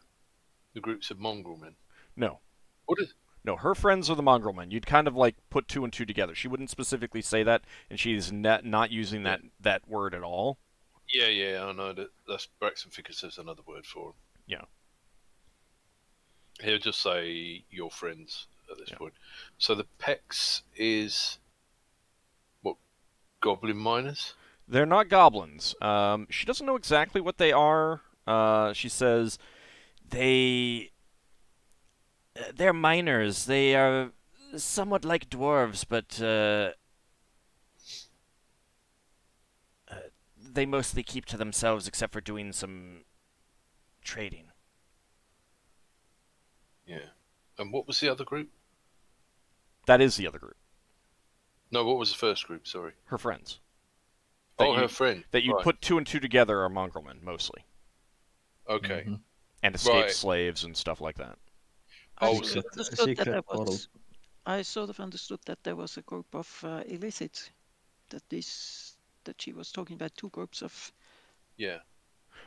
S2: the groups of mongrel men?
S1: No.
S2: What is?
S1: No, her friends are the mongrel men. You'd kind of like put two and two together. She wouldn't specifically say that, and she's not using that word at all.
S2: Yeah, I know that's Braxon figures there's another word for them.
S1: Yeah.
S2: He'll just say your friends at this point. So the Pex is what? Goblin miners?
S1: They're not goblins. She doesn't know exactly what they are. She says they're miners. They are somewhat like dwarves, but they mostly keep to themselves except for doing some trading.
S2: Yeah. And what was the other group?
S1: That is the other group.
S2: No, what was the first group? Sorry.
S1: Her friends.
S2: Her friend.
S1: That you
S2: right.
S1: put two and two together are mongrelmen, mostly.
S2: Okay.
S4: Mm-hmm.
S1: And escaped slaves and stuff like that.
S5: I
S2: Oh,
S5: sort of
S4: secret
S5: understood that there
S4: bottle.
S5: was. I sort of understood that there was a group of illicit. That she was talking about two groups of.
S2: Yeah.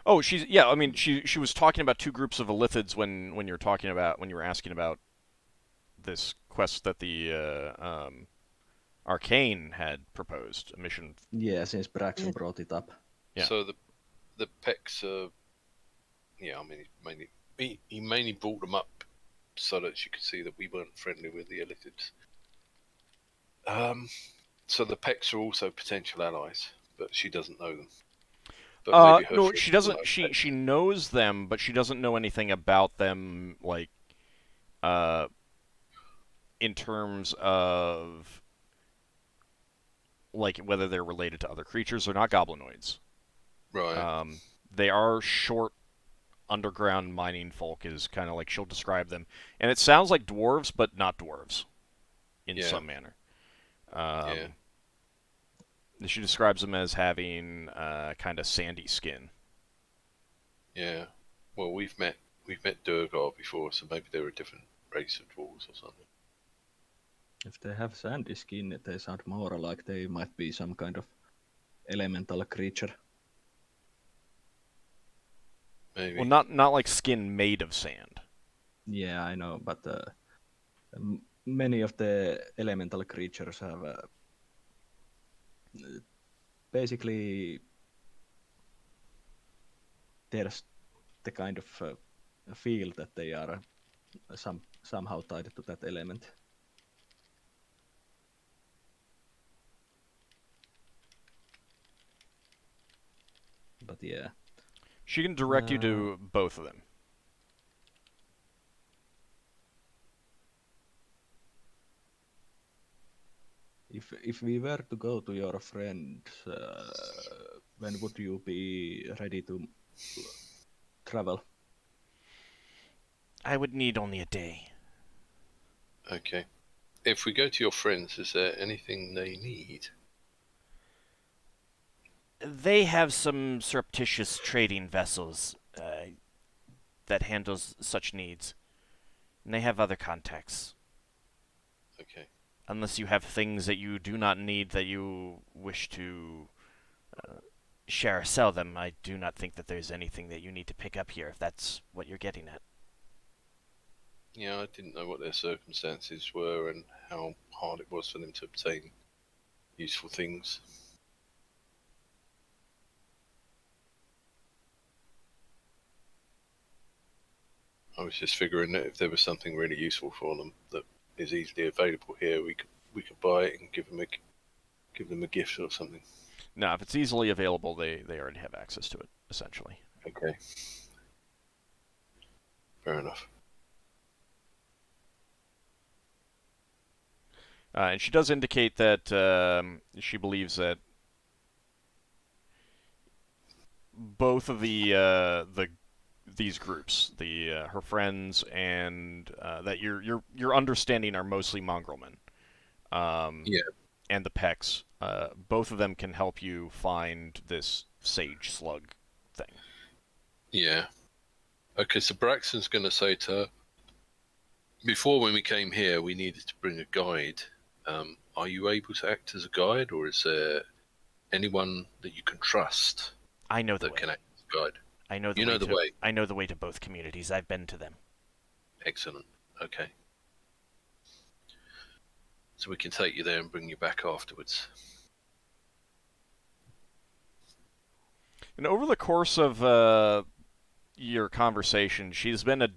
S1: Oh, I mean, she was talking about two groups of illithids when you were asking about this quest that the Arcane had proposed, a mission.
S4: Yeah, since Braxon brought it up.
S1: Yeah.
S2: So the Pex are. Yeah, I mean, he mainly brought them up so that she could see that we weren't friendly with the illithids. So the Pex are also potential allies, but she doesn't know them. But maybe her
S1: No,
S2: friends
S1: she
S2: will
S1: doesn't.
S2: know
S1: She
S2: Pex.
S1: she knows them, but she doesn't know anything about them, like, in terms of like whether they're related to other creatures or not goblinoids.
S2: Right.
S1: They are short underground mining folk, is kind of like she'll describe them, and it sounds like dwarves, but not dwarves, in some manner.
S2: Yeah.
S1: She describes them as having kind of sandy skin.
S2: Yeah. Well, we've met Durgar before, so maybe they're a different race of dwarves or something.
S4: If they have sandy skin, they sound more like they might be some kind of elemental creature.
S2: Maybe.
S1: Well, not like skin made of sand.
S4: Yeah, I know, but many of the elemental creatures have basically there's the kind of feel that they are somehow tied to that element. But yeah.
S1: She can direct you to both of them.
S4: If we were to go to your friend, when would you be ready to travel?
S1: I would need only a day.
S2: Okay. If we go to your friends, is there anything they need?
S1: They have some surreptitious trading vessels that handles such needs. And they have other contacts.
S2: Okay.
S1: Unless you have things that you do not need that you wish to share or sell them, I do not think that there's anything that you need to pick up here, if that's what you're getting at.
S2: Yeah, I didn't know what their circumstances were and how hard it was for them to obtain useful things. I was just figuring that if there was something really useful for them that is easily available here, we could buy it and give them a gift or something.
S1: No, if it's easily available, they already have access to it, essentially.
S2: Okay. Fair enough.
S1: And she does indicate that she believes that both of these groups, her friends and that you're understanding are mostly mongrelmen.
S2: Yeah.
S1: And the Pex, both of them can help you find this sage slug thing.
S2: Yeah. Okay, so Braxton's going to say to her, before when we came here, we needed to bring a guide. Are you able to act as a guide, or is there anyone that you can trust
S1: I know the
S2: that
S1: way.
S2: can act as a guide?
S1: I know the
S2: You
S1: way
S2: know the
S1: to,
S2: way.
S1: I know the way to both communities. I've been to them.
S2: Excellent. Okay. So we can take you there and bring you back afterwards.
S1: And over the course of your conversation, she's been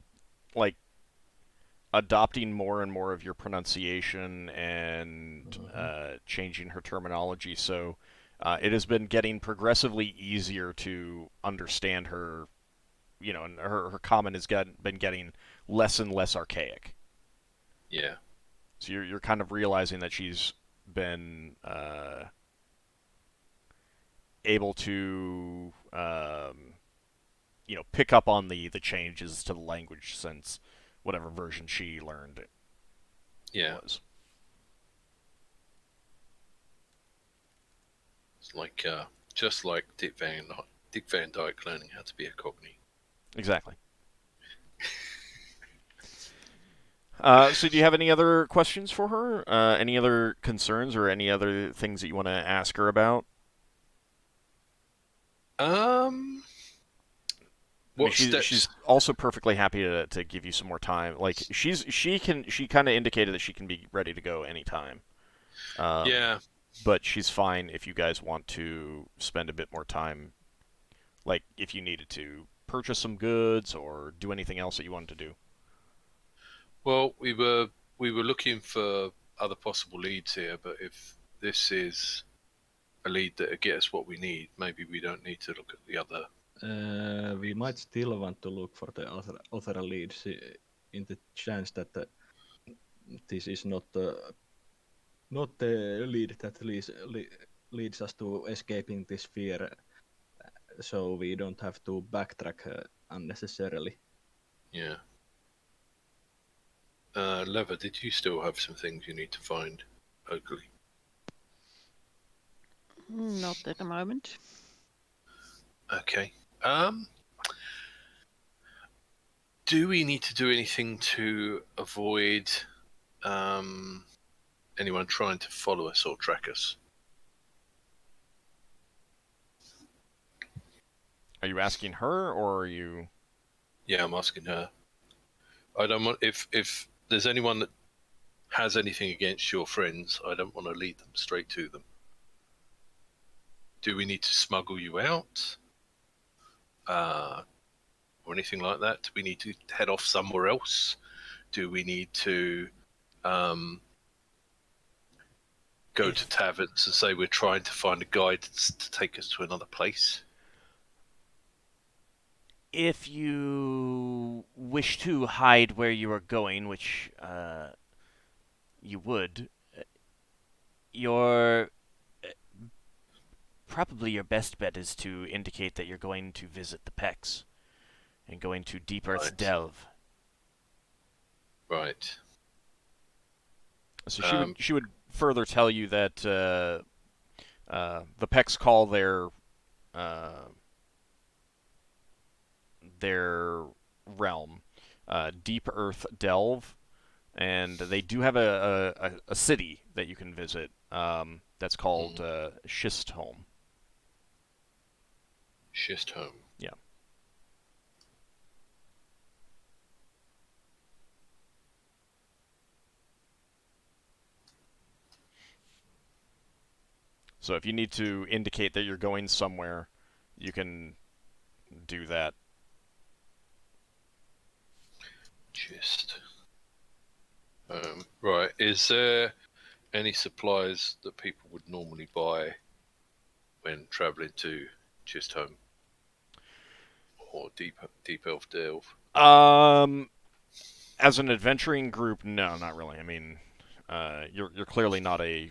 S1: adopting more and more of your pronunciation and changing her terminology. So it has been getting progressively easier to understand her. And her comment has been getting less and less archaic.
S2: Yeah.
S1: So you're kind of realizing that she's been able to pick up on the changes to the language since whatever version she learned it was.
S2: It's like just like Dick Van Dyke learning how to be a Cockney.
S1: Exactly. So do you have any other questions for her? Any other concerns or any other things that you want to ask her about? She's also perfectly happy to give you some more time. Like she kind of indicated that she can be ready to go anytime.
S2: Yeah.
S1: But she's fine if you guys want to spend a bit more time. Like if you needed to purchase some goods or do anything else that you wanted to do.
S2: Well, we were looking for other possible leads here, but if this is a lead that will get us what we need, maybe we don't need to look at the other.
S4: We might still want to look for the other leads in the chance that this is not the lead that leads us to escaping this fear, so we don't have to backtrack unnecessarily.
S2: Yeah. Lever, did you still have some things you need to find locally?
S5: Not at the moment.
S2: Okay. Do we need to do anything to avoid anyone trying to follow us or track us?
S1: Are you asking her or are you?
S2: Yeah, I'm asking her. I don't want if there's anyone that has anything against your friends, I don't want to lead them straight to them. Do we need to smuggle you out? Or anything like that? Do we need to head off somewhere else? Do we need to go to taverns and say we're trying to find a guide to take us to another place?
S1: If you wish to hide where you are going, which you would, probably your best bet is to indicate that you're going to visit the Pecs and going to Deep Earth's Delve.
S2: Right.
S1: So she would further tell you that the Pecs call their realm Deep Earth Delve, and they do have a city that you can visit that's called Schistholm.
S2: Schistholm.
S1: Yeah. So if you need to indicate that you're going somewhere, you can do that.
S2: Right. Is there any supplies that people would normally buy when travelling to Schistholm or Deep Elf Delve?
S1: As an adventuring group, no, not really. I mean, you're clearly not a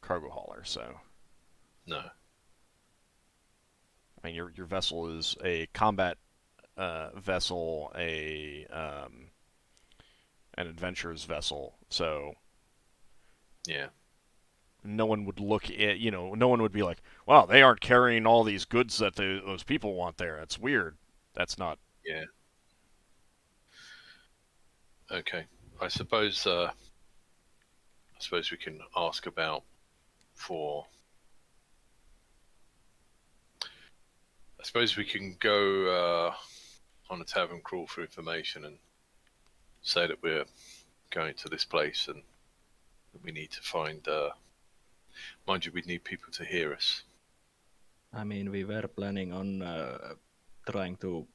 S1: cargo hauler, so.
S2: No.
S1: I mean, your vessel is a combat vessel, an adventurer's vessel, so.
S2: Yeah.
S1: No one would look at, no one would be like, wow, they aren't carrying all these goods that those people want there. It's weird. That's not.
S2: Yeah. Okay. I suppose we can ask about for. I suppose we can go on a tavern crawl for information and say that we're going to this place and we need to find. Mind you, we need people to hear us.
S4: I mean, we were planning on trying to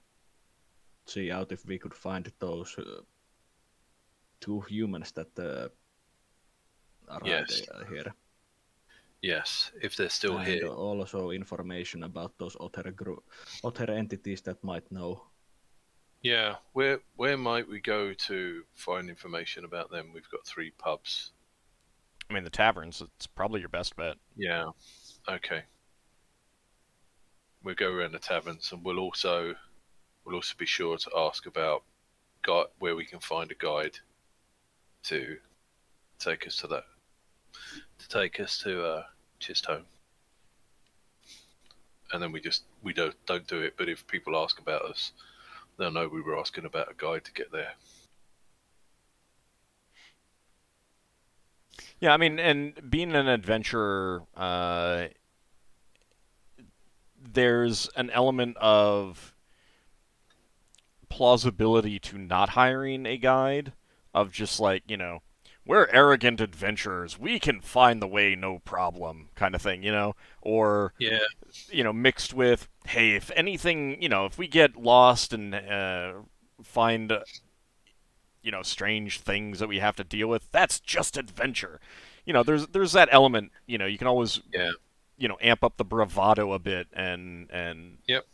S4: see out if we could find those 2 humans that arrived
S2: Yes.
S4: here.
S2: Yes, if they're still
S4: and
S2: here.
S4: also information about those other entities that might know.
S2: Yeah, where might we go to find information about them? We've got 3 pubs.
S1: I mean, the taverns. It's probably your best bet.
S2: Yeah. Okay. We'll go around the taverns, and we'll also be sure to ask about where we can find a guide to take us to Chistholm. And then we don't do it, but if people ask about us, they'll know we were asking about a guide to get there.
S1: Yeah, I mean, and being an adventurer, there's an element of plausibility to not hiring a guide, of just like, we're arrogant adventurers, we can find the way no problem, kind of thing, or
S2: Yeah.
S1: Mixed with, hey, if anything, if we get lost and find strange things that we have to deal with, that's just adventure. There's that element, you can always amp up the bravado a bit and
S2: Yep.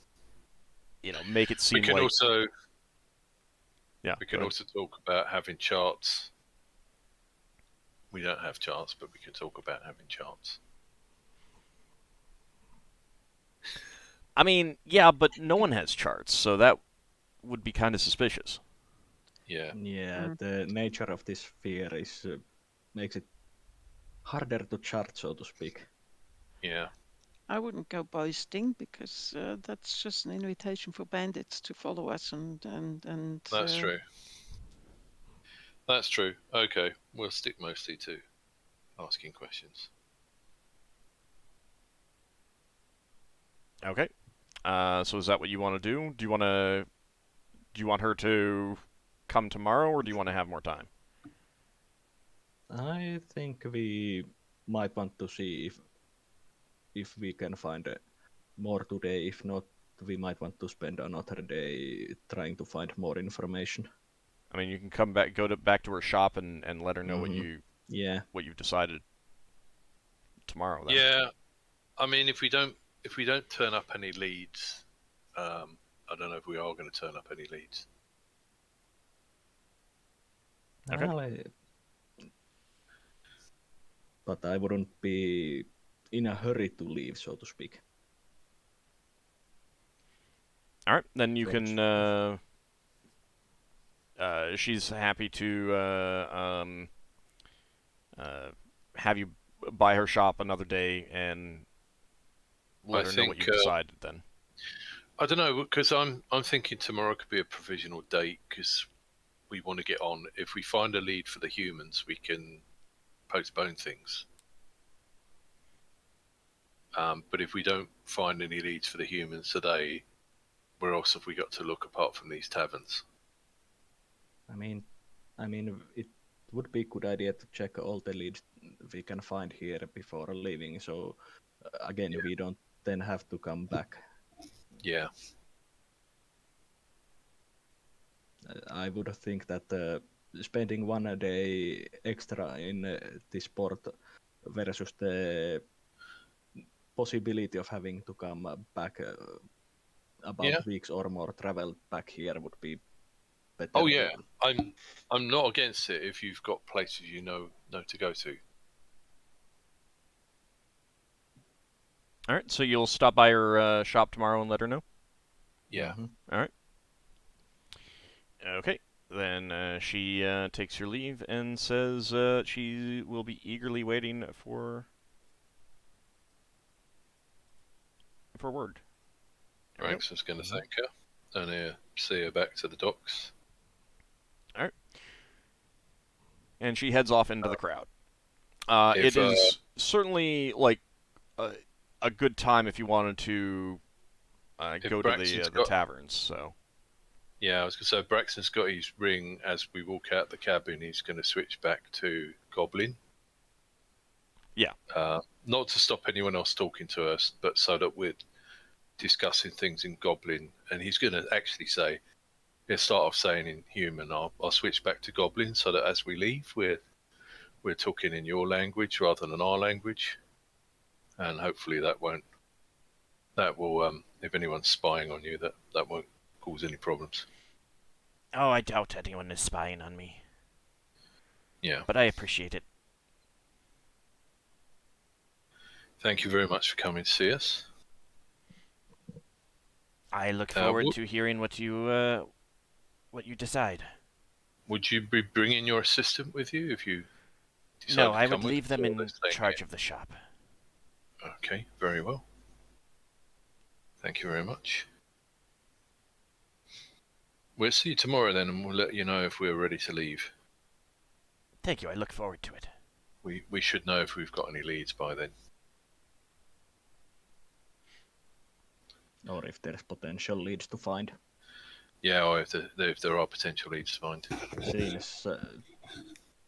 S1: make it seem
S2: we can
S1: like
S2: also
S1: yeah.
S2: We can also talk about having charts. We don't have charts, but we can talk about having charts.
S1: I mean, yeah, but no one has charts, so that would be kind of suspicious.
S2: Yeah.
S4: Yeah, the nature of this sphere is makes it harder to chart, so to speak.
S2: Yeah.
S5: I wouldn't go boasting because that's just an invitation for bandits to follow us and.
S2: That's true. That's true. Okay, we'll stick mostly to asking questions.
S1: Okay. So is that what you want to do? Do you want her to come tomorrow, or do you want to have more time?
S4: I think we might want to see if we can find more today. If not, we might want to spend another day trying to find more information.
S1: I mean, you can come back, back to her shop, and let her know what you've decided tomorrow. Then.
S2: Yeah, I mean, if we don't turn up any leads, I don't know if we are going to turn up any leads.
S1: Okay.
S4: Well, but I wouldn't be in a hurry to leave, so to speak.
S1: All right, then you can. She's happy to have you by her shop another day and let her know what you decided. Then
S2: I don't know, because I'm thinking tomorrow could be a provisional date because we want to get on. If we find a lead for the humans, we can postpone things. But if we don't find any leads for the humans today, where else have we got to look apart from these taverns?
S4: I mean, it would be a good idea to check all the leads we can find here before leaving. So again, we don't then have to come back.
S2: Yeah.
S4: I would think that spending 1 day extra in this port versus the possibility of having to come back about weeks or more travel back here would be better.
S2: Oh yeah, I'm not against it if you've got places you know to go to.
S1: all right. So you'll stop by her shop tomorrow and let her know.
S2: Yeah.
S4: Mm-hmm.
S1: All right. Okay. Then she takes her leave and says she will be eagerly waiting for word.
S2: Braxon's going to thank her and see her back to the docks.
S1: All right. And she heads off into the crowd. It is certainly like a good time if you wanted to go to the taverns. So
S2: Yeah, I was going to say, Braxton's got his ring. As we walk out the cabin, he's going to switch back to Goblin.
S1: Yeah.
S2: Not to stop anyone else talking to us, but so that we're discussing things in Goblin. And he's going to actually say, he'll start off saying in human, I'll switch back to Goblin so that as we leave, we're talking in your language rather than our language. And hopefully that will, if anyone's spying on you, that won't cause any problems.
S1: Oh, I doubt anyone is spying on me.
S2: Yeah.
S1: But I appreciate it.
S2: Thank you very much for coming to see us.
S1: I look forward to hearing what you decide.
S2: Would you be bringing your assistant with you if you decide
S1: No,
S2: to
S1: I
S2: come
S1: would
S2: with
S1: leave
S2: us,
S1: them
S2: or
S1: in
S2: they're staying
S1: charge
S2: here?
S1: of the shop.
S2: Okay, very well. Thank you very much. We'll see you tomorrow then, and we'll let you know if we're ready to leave.
S1: Thank you, I look forward to it.
S2: We should know if we've got any leads by then.
S4: Or if there's potential leads to find.
S2: Yeah, or if there are potential leads to find.
S4: Since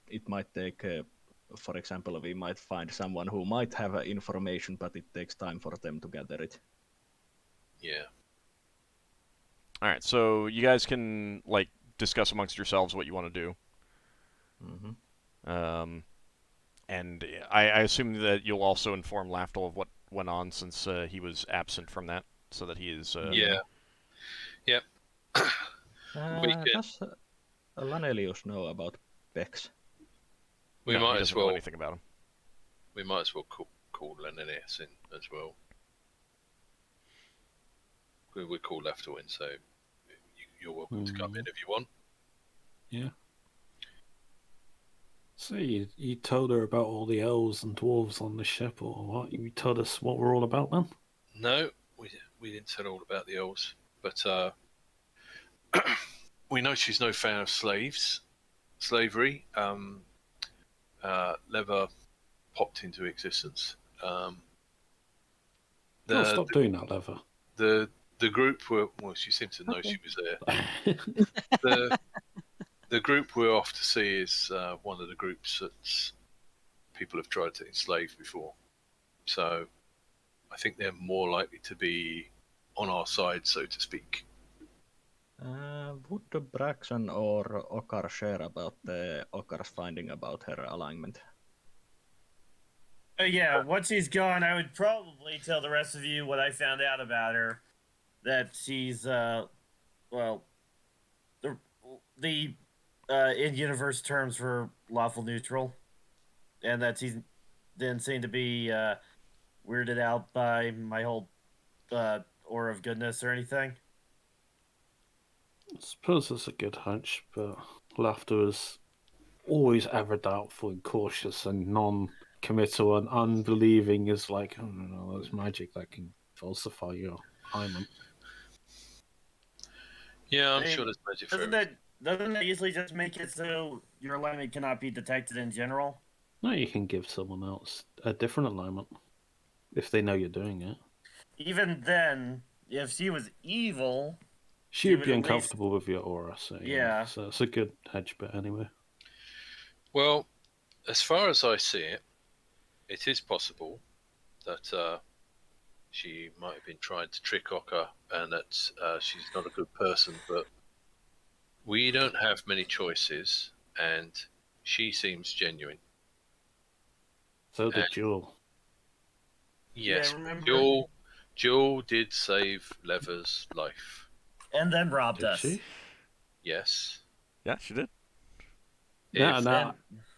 S4: it might take, for example, we might find someone who might have information, but it takes time for them to gather it.
S2: Yeah.
S1: All right, so you guys can like discuss amongst yourselves what you want to do.
S4: Mm-hmm.
S1: And I assume that you'll also inform Lafdul of what went on since he was absent from that, so that he is.
S2: Yeah. Yep.
S4: Does Lanelius know about Bex?
S2: We
S1: No, he
S2: might as
S1: doesn't know
S2: well.
S1: anything about him.
S2: We might as well call Leninius in as well. We call Lafdul in, so you're welcome to come in if you want.
S3: Yeah. So you told her about all the elves and dwarves on the ship, or what? You told us what we're all about then?
S2: No, we didn't tell all about the elves, but we know she's no fan of slavery. Lever popped into existence.
S3: Stop doing that, Lever.
S2: The group were, well, she seemed to know she was there. The group we're off to see is one of the groups that people have tried to enslave before. So I think they're more likely to be on our side, so to speak.
S4: Would Braxon or Ockar share about Ockar's finding about her alignment?
S6: Yeah, once she's gone, I would probably tell the rest of you what I found out about her. That she's, well, the in-universe terms for lawful neutral. And that she didn't seem to be weirded out by my whole aura of goodness or anything.
S3: I suppose it's a good hunch, but Laughter is always ever doubtful and cautious and non-committal and unbelieving is like, oh no, there's magic that can falsify your alignment.
S2: Yeah, I'm sure there's magic for it.
S6: Doesn't that usually just make it so your alignment cannot be detected in general?
S3: No, you can give someone else a different alignment if they know you're doing it.
S6: Even then, if she was evil,
S3: she would be uncomfortable with your aura. So
S6: yeah,
S3: so it's a good hedge bet anyway.
S2: Well, as far as I see it, it is possible that she might have been trying to trick Ockar and that she's not a good person, but we don't have many choices, and she seems genuine.
S3: So did Jewel.
S2: Yes,
S6: yeah,
S2: Jewel did save Lever's life.
S6: And then robbed
S3: did
S6: us.
S3: She?
S2: Yes.
S1: Yeah, she did.
S3: No.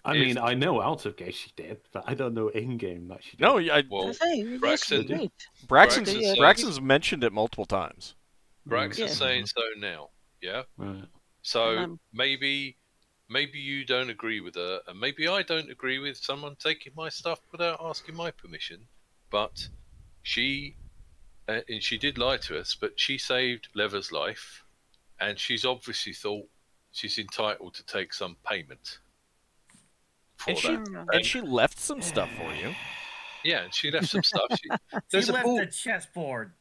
S3: I mean, I know out of game she did, but I don't know in game that she did.
S1: No, Braxon's mentioned it multiple times.
S2: Braxon's saying so now. Yeah.
S3: Right.
S2: So maybe you don't agree with her, and maybe I don't agree with someone taking my stuff without asking my permission. But she did lie to us, but she saved Lever's life, and she's obviously thought she's entitled to take some payment.
S1: And she left some stuff for you.
S2: Yeah, and she left some stuff.
S6: She left the chessboard.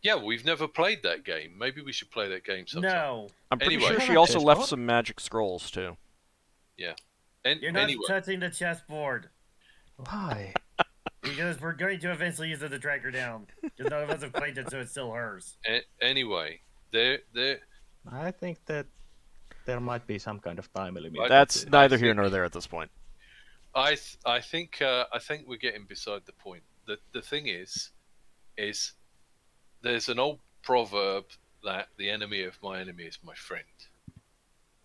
S2: Yeah, we've never played that game. Maybe we should play that game sometime.
S6: No.
S1: I'm pretty
S2: Anyway.
S1: sure she
S4: Yeah,
S1: also
S4: chess
S1: left
S4: board.
S1: some magic scrolls too.
S2: Yeah.
S6: You're not
S2: Anyway,
S6: touching the chessboard.
S4: Why?
S6: Because we're going to eventually use it to track her down. Because none of us have claimed it, so it's still hers.
S2: anyway, there.
S4: I think that there might be some kind of time limit.
S1: That's
S2: I
S1: neither here
S2: think-
S1: nor there at this point.
S2: I think we're getting beside the point. The thing is there's an old proverb that the enemy of my enemy is my friend,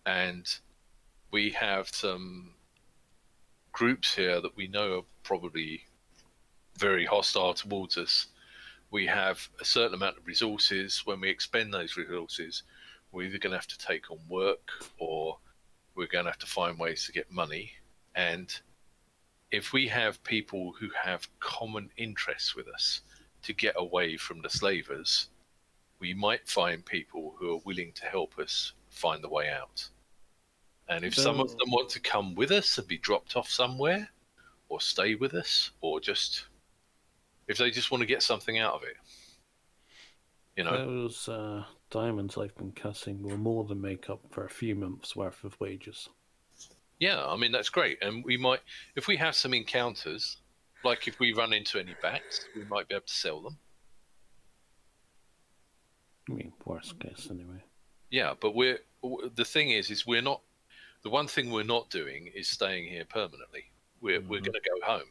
S2: and we have some groups here that we know are probably very hostile towards us. We have a certain amount of resources. When we expend those resources, we're either going to have to take on work or we're going to have to find ways to get money. And if we have people who have common interests with us to get away from the slavers, we might find people who are willing to help us find the way out. And if some of them want to come with us and be dropped off somewhere, or stay with us, or just if they just want to get something out of it, you know.
S3: Those diamonds I've been cutting will more than make up for a few months' worth of wages.
S2: Yeah, I mean that's great, and we might, if we have some encounters, like if we run into any bats, we might be able to sell them.
S3: I mean, worst case anyway.
S2: Yeah, but the thing is we're not. The one thing we're not doing is staying here permanently. We're going to go home.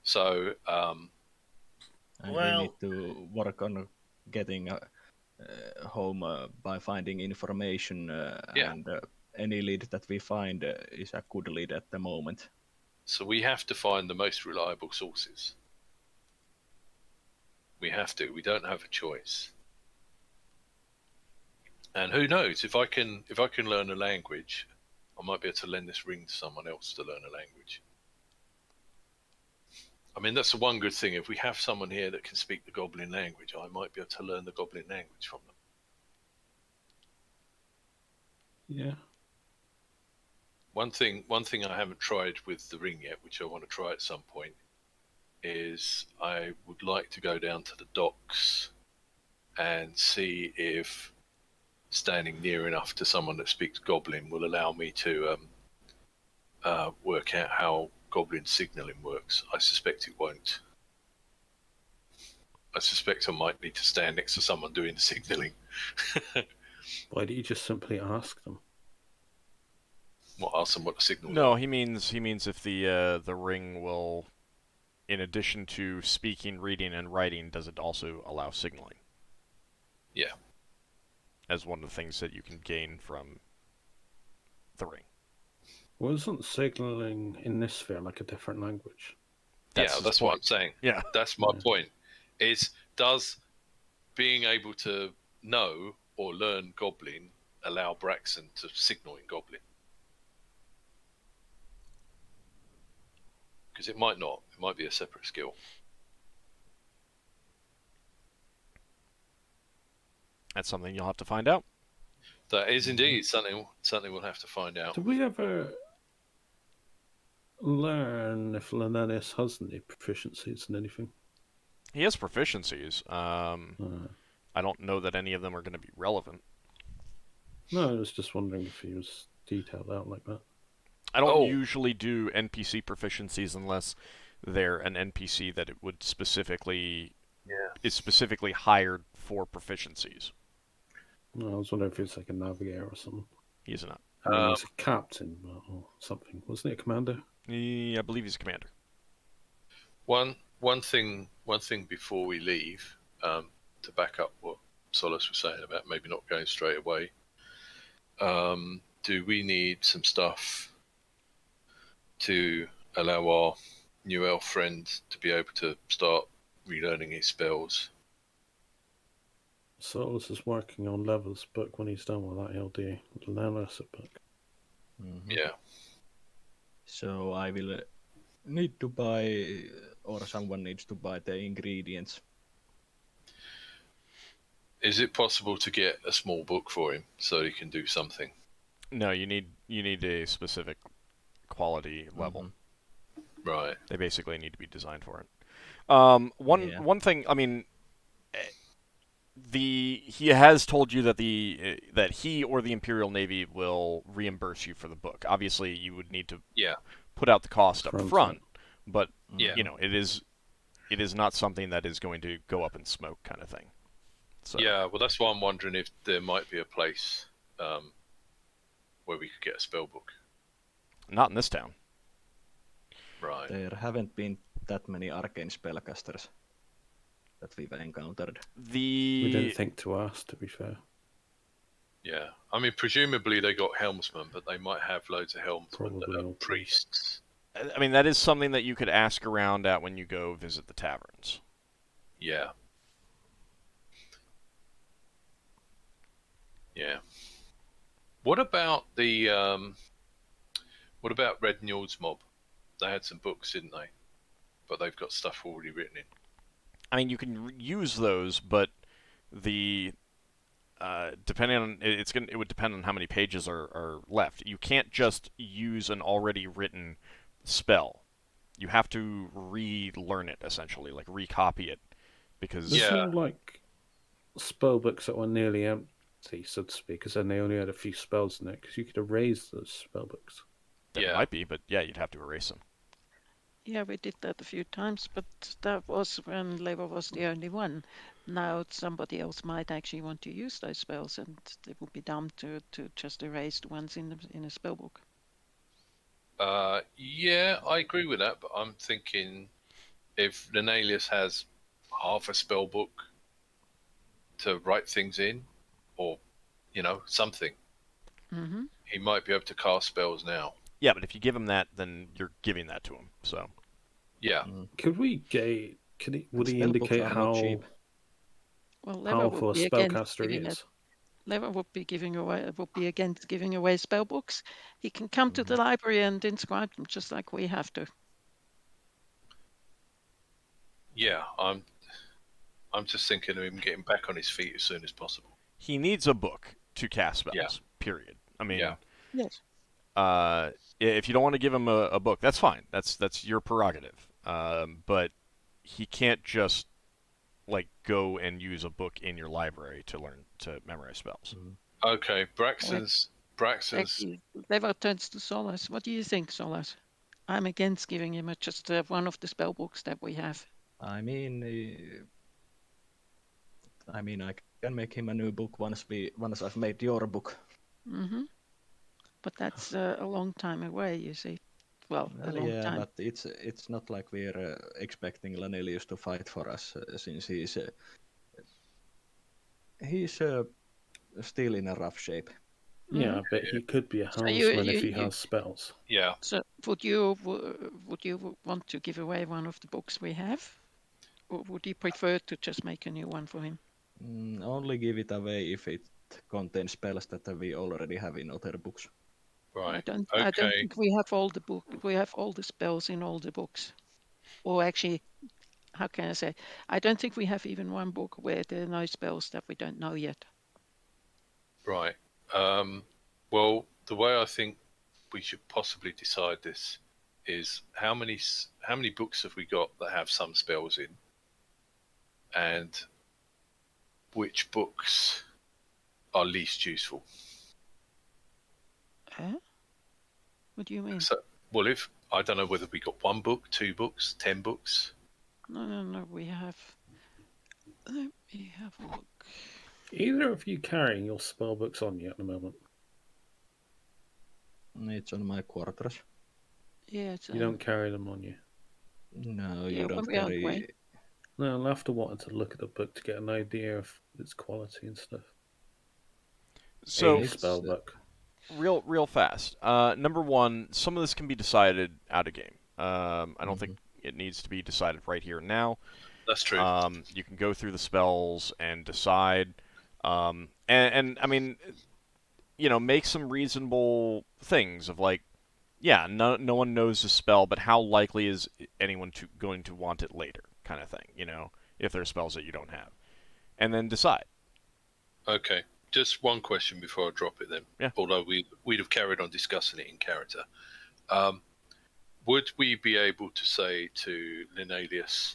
S2: So
S4: And
S6: Well-
S4: we need to work on getting home by finding information.
S2: Yeah.
S4: And any lead that we find is a good lead at the moment.
S2: So we have to find the most reliable sources. We have to. We don't have a choice. And who knows? If I can learn a language, I might be able to lend this ring to someone else to learn a language. I mean, that's the one good thing. If we have someone here that can speak the Goblin language, I might be able to learn the Goblin language from them.
S3: Yeah.
S2: One thing I haven't tried with the ring yet, which I want to try at some point, is I would like to go down to the docks and see if standing near enough to someone that speaks Goblin will allow me to work out how Goblin signaling works. I suspect it won't. I suspect I might need to stand next to someone doing the signaling.
S3: Why don't you just simply ask them?
S2: What, ask them what the signal
S1: No,
S2: is?
S1: he means if the ring will, in addition to speaking, reading, and writing, does it also allow signaling?
S2: Yeah.
S1: As one of the things that you can gain from the ring.
S3: Wasn't signaling in this sphere like a different language?
S1: That's
S2: Yeah,
S1: his
S2: that's what I'm
S1: point.
S2: saying.
S1: Yeah.
S2: That's my point. Is does being able to know or learn Goblin allow Braxon to signal in Goblin? Because it might not. It might be a separate skill.
S1: That's something you'll have to find out.
S2: That is indeed something we'll have to find out.
S3: Did we ever learn if Lenenius has any proficiencies in anything?
S1: He has proficiencies. I don't know that any of them are going to be relevant.
S3: No, I was just wondering if he was detailed out like that.
S1: I don't
S2: Oh.
S1: usually do NPC proficiencies unless they're an NPC that it would specifically is specifically hired for proficiencies.
S3: No, I was wondering if he's like a navigator or something.
S1: He's not.
S3: I mean, he's a captain or something. Wasn't he a commander?
S1: I believe he's a commander.
S2: One thing before we leave, to back up what Solas was saying about maybe not going straight away. Do we need some stuff to allow our new elf friend to be able to start relearning his spells?
S3: Solas is working on Level's book. When he's done with that, he'll do Lenenius' book.
S2: Yeah.
S4: So I will need to buy, or someone needs to buy the ingredients.
S2: Is it possible to get a small book for him so he can do something?
S1: No, you need a specific quality level.
S2: Right.
S1: They basically need to be designed for it. One
S4: Yeah.
S1: one thing, I mean, he has told you that that he or the Imperial Navy will reimburse you for the book. Obviously, you would need to
S2: Yeah.
S1: put out the cost up
S3: Front
S1: front,
S3: end.
S1: but
S2: Yeah.
S1: it is not something that is going to go up in smoke, kind of thing. So.
S2: Yeah, well, that's why I'm wondering if there might be a place where we could get a spell book.
S1: Not in this town.
S2: Right.
S4: There haven't been that many arcane spellcasters that we've encountered.
S3: We didn't think to ask, to be fair.
S2: Yeah. I mean, presumably they got helmsmen, but they might have loads of helmsmen that
S3: Probably
S2: are
S3: all
S2: priests.
S1: I mean, that is something that you could ask around at when you go visit the taverns.
S2: Yeah. Yeah. What about Red Newell's mob? They had some books, didn't they? But they've got stuff already written in.
S1: I mean, you can use those, but the depending on it would depend on how many pages are left. You can't just use an already written spell. You have to relearn it essentially, like recopy it, because
S3: There's
S2: Yeah.
S3: no like spell books that were nearly empty, so to speak, because then they only had a few spells in it. Because you could erase those spell books.
S1: there
S2: Yeah.
S1: might be, but yeah, you'd have to erase them.
S5: Yeah, we did that a few times, but that was when Lever was the only one. Now somebody else might actually want to use those spells, and it would be dumb to just erase the ones in a spell book.
S2: Yeah, I agree with that, but I'm thinking if Lenalius has half a spell book to write things in, or, something,
S5: Mm-hmm.
S2: he might be able to cast spells now.
S1: Yeah, but if you give him that, then you're giving that to him. So
S2: Yeah.
S3: Could we gauge? Would he
S4: Spell books
S3: indicate
S4: are not
S3: how
S4: cheap.
S5: Well, Lever
S3: powerful a
S5: would be against
S3: spellcaster he
S5: giving it.
S3: is?
S5: Lever would be against giving away spell books. He can come to the library and inscribe them just like we have to.
S2: Yeah, I'm just thinking of him getting back on his feet as soon as possible.
S1: he needs a book to cast spells.
S2: Yeah.
S1: Period. I mean,
S2: Yeah.
S5: Yes.
S1: if you don't want to give him a book, that's fine. That's your prerogative. But he can't just like go and use a book in your library to learn to memorize spells.
S2: Okay, Braxon's.
S5: Actually, Lever turns to Solas. What do you think, Solas? I'm against giving him just one of the spell books that we have.
S4: I mean, I can make him a new book once I've made your book.
S5: Mm-hmm. But that's a long time away, you see. Well, a long
S4: Yeah,
S5: time.
S4: but it's not like we're expecting Lanelius to fight for us, since he's still in a rough shape.
S3: Yeah, but he could be a
S5: So
S3: helmsman if he has spells.
S2: Yeah.
S5: So would you want to give away one of the books we have, or would you prefer to just make a new one for him?
S4: Only give it away if it contains spells that we already have in other books.
S2: Right.
S5: I don't
S2: Okay.
S5: think we have all the book. We have all the spells in all the books. Or actually, how can I say? I don't think we have even one book where there are no spells that we don't know yet.
S2: Right. Well, the way I think we should possibly decide this is how many books have we got that have some spells in, and which books are least useful.
S5: Huh? What do you mean?
S2: So, well, if I don't know whether we got 1 book, 2 books, 10 books.
S5: No. We have. Let me have a look.
S3: Either of you carrying your spell books on you at the moment?
S4: It's on my quarters.
S5: Yeah, it's,
S3: You don't carry them on you.
S4: No,
S5: Yeah,
S4: you don't
S5: when we're on the
S4: carry.
S5: way.
S3: No, Lafdul wanted to look at the book to get an idea of its quality and stuff.
S1: So
S3: A spell book.
S1: real fast. Number one, some of this can be decided out of game. I don't think it needs to be decided right here and now.
S2: That's true.
S1: You can go through the spells and decide. And I mean, make some reasonable things of like, yeah, no one knows the spell, but how likely is anyone going to want it later, kind of thing. If there are spells that you don't have, and then decide.
S2: Okay. Just one question before I drop it then.
S1: Yeah.
S2: Although we'd have carried on discussing it in character. Would we be able to say to Lenalius,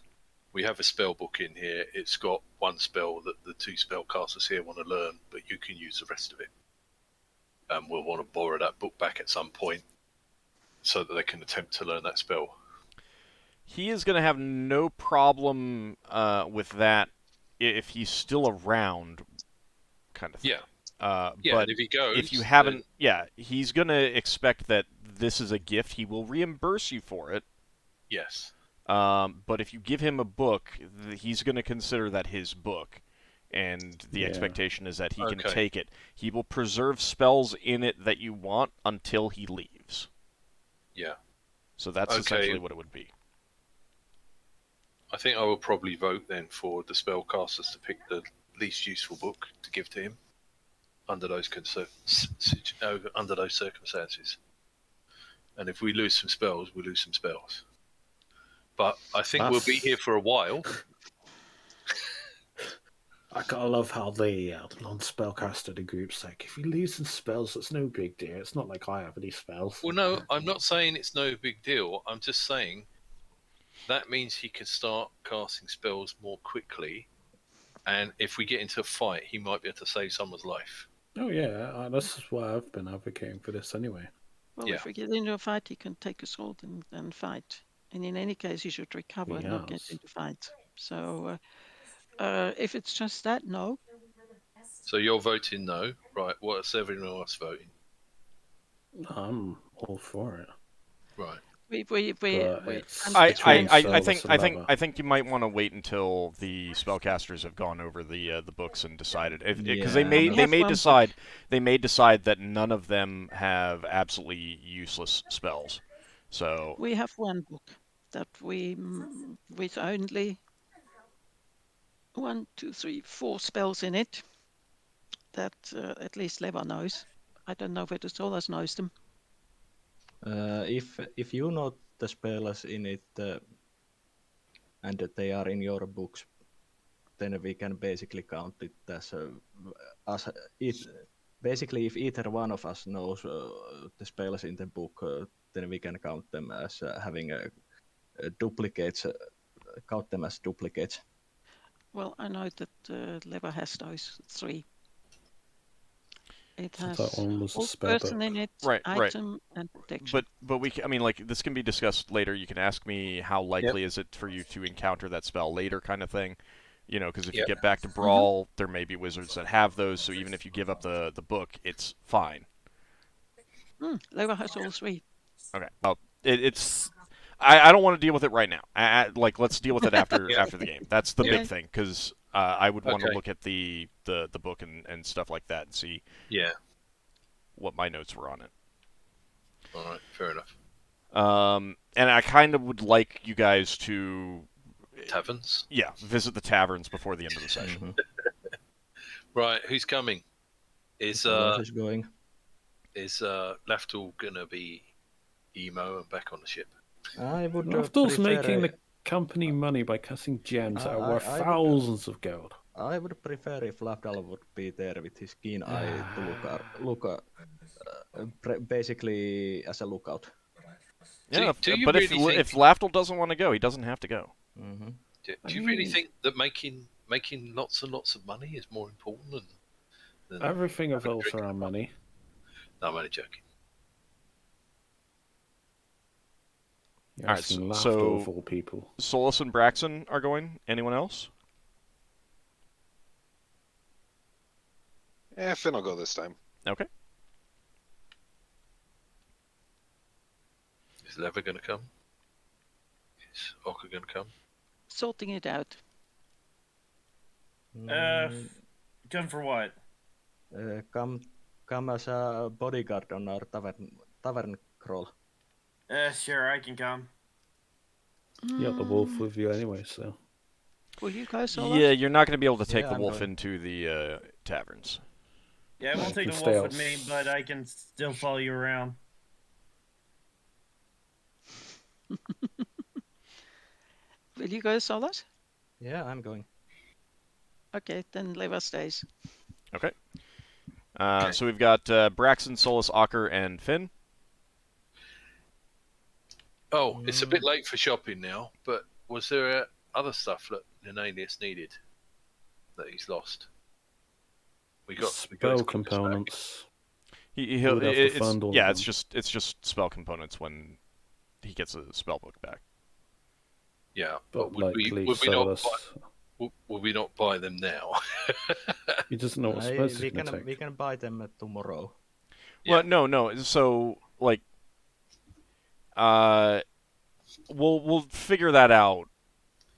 S2: we have a spell book in here. It's got one spell that the 2 spellcasters here want to learn, but you can use the rest of it. And we'll want to borrow that book back at some point so that they can attempt to learn that spell.
S1: He is going to have no problem with that if he's still around, kind of thing.
S2: Yeah.
S1: But
S2: and if he goes,
S1: if you haven't, he's going to expect that this is a gift. He will reimburse you for it.
S2: Yes.
S1: But if you give him a book, he's going to consider that his book, and the expectation is that he can take it. He will preserve spells in it that you want until he leaves.
S2: Yeah.
S1: So that's essentially what it would be.
S2: I think I will probably vote then for the spellcasters to pick the least useful book to give to him under those circumstances. And if we lose some spells, we lose some spells. But I think we'll be here for a while.
S3: I gotta love how the non-spellcaster the group's like, if you lose some spells, that's no big deal. It's not like I have any spells.
S2: Well, no, I'm not saying it's no big deal. I'm just saying that means he can start casting spells more quickly. And if we get into a fight, he might be able to save someone's life.
S3: Oh, yeah. This is why I've been advocating for this anyway.
S5: Well, if we get into a fight, he can take a sword and fight. And in any case, he should recover and not get into fight. So if it's just that, no.
S2: So you're voting no. Right, what's everyone else voting?
S3: I'm all for it.
S2: Right.
S1: I think you might want to wait until the spellcasters have gone over the books and decided, because they may decide that none of them have absolutely useless spells. So
S5: we have one book that with only 1, 2, 3, 4 spells in it that at least Leva knows. I don't know whether Solas knows them.
S4: If you know the spells in it and that they are in your books, then we can basically count it as basically if either one of us knows the spells in the book, then we can count them as having duplicates. Count them as duplicates.
S5: Well, I know that Leva has those 3. It has old person in it, item, and protection.
S1: But this can be discussed later. You can ask me how likely is it for you to encounter that spell later, kind of thing. Because if you get back to Brawl, there may be wizards that have those. So even if you give up the book, it's fine.
S5: Leva has all 3.
S1: Okay. It's. I don't want to deal with it right now. Let's deal with it after the game. That's the big thing, because I would want to look at the book and stuff like that and see what my notes were on it.
S2: All right, fair enough.
S1: And I kind of would like you guys to
S2: taverns.
S1: Yeah, visit the taverns before the end of the session.
S2: Right, who's coming? Is
S4: going?
S2: Is Lafdul gonna be emo and back on the ship?
S4: I would.
S3: Lafdul's making the company money by casting gems that are worth thousands of gold.
S4: I would prefer if Lafdul would be there with his keen eye to look basically as a lookout.
S1: Yeah, but if Lafdul doesn't want to go, he doesn't have to go.
S4: Mm-hmm.
S2: Do you really think that making lots and lots of money is more important than
S3: everything revolves around money?
S2: No, I'm only joking.
S3: All right, so of all people.
S1: Solas and Braxon are going. Anyone else?
S7: Finn will go this time.
S1: Okay.
S2: Is Lever going to come? Is Ockar going to come?
S5: Sorting it out.
S6: Come for what?
S4: Come as a bodyguard on our tavern crawl.
S6: Sure, I can come.
S3: You got the wolf with you anyway, so.
S5: Will you go, Solas?
S1: Yeah, you're not going to be able to take the wolf into the taverns.
S6: Yeah, I won't take the wolf with me, but I can still follow you around.
S5: Will you go, Solas?
S4: Yeah, I'm going.
S5: Okay, then Leva stays.
S1: Okay. So we've got Braxon, Solas, Ockar, and Finn.
S2: Oh, it's a bit late for shopping now, but was there other stuff that Linnaeus needed that he's lost. We got
S3: Spell
S2: his compass back.
S3: components.
S1: He'll,
S3: would have to
S1: it's,
S3: fund all
S1: yeah,
S3: of
S1: it's
S3: them.
S1: just spell components when he gets a spell book back.
S2: Yeah,
S3: But
S2: would we
S3: likely
S2: not
S3: Solas.
S2: would we not buy them now?
S3: He doesn't know what spells he's going to take.
S4: We can buy them tomorrow.
S1: Well, no. So like, we'll figure that out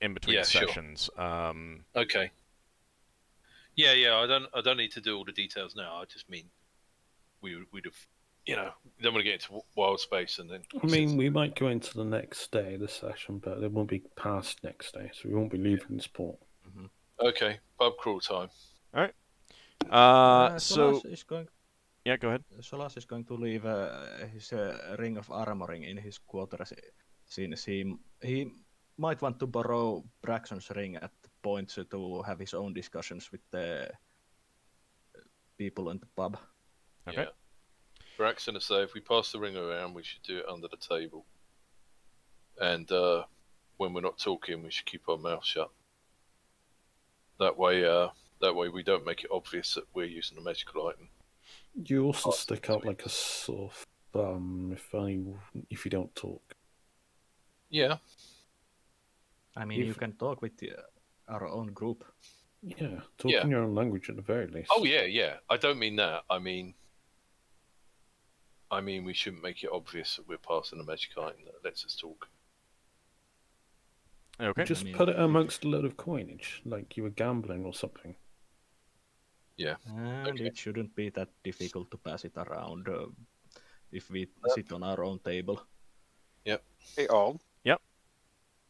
S1: in between
S2: Yeah, sure.
S1: sessions.
S2: Okay. Yeah. I don't need to do all the details now. I just mean we'd have, don't want to get into Wildspace and then.
S3: I mean, we might go into the next day of the session, but it won't be past next day, so we won't be leaving this port.
S2: Okay, pub crawl time.
S1: All right.
S4: Solas is going.
S1: Yeah, go ahead.
S4: Solas is going to leave his ring of armoring in his quarters, since he might want to borrow Braxon's ring at points to have his own discussions with the people in the pub.
S1: Okay.
S2: Yeah. Braxon to say if we pass the ring around, we should do it under the table. And when we're not talking, we should keep our mouth shut. That way we don't make it obvious that we're using a magical item.
S3: You also stick out like a sore thumb if you don't talk.
S2: Yeah.
S4: I mean, you can talk with our own group.
S3: Yeah, talk in your own language at the very least.
S2: Oh yeah. I don't mean that. I mean we shouldn't make it obvious that we're passing a magic item that lets us talk.
S1: Okay.
S3: Just put it amongst a load of coinage, like you were gambling or something.
S2: Yeah.
S4: And it shouldn't be that difficult to pass it around if we sit on our own table.
S2: Yep.
S7: Hey, Ald.
S1: Yep.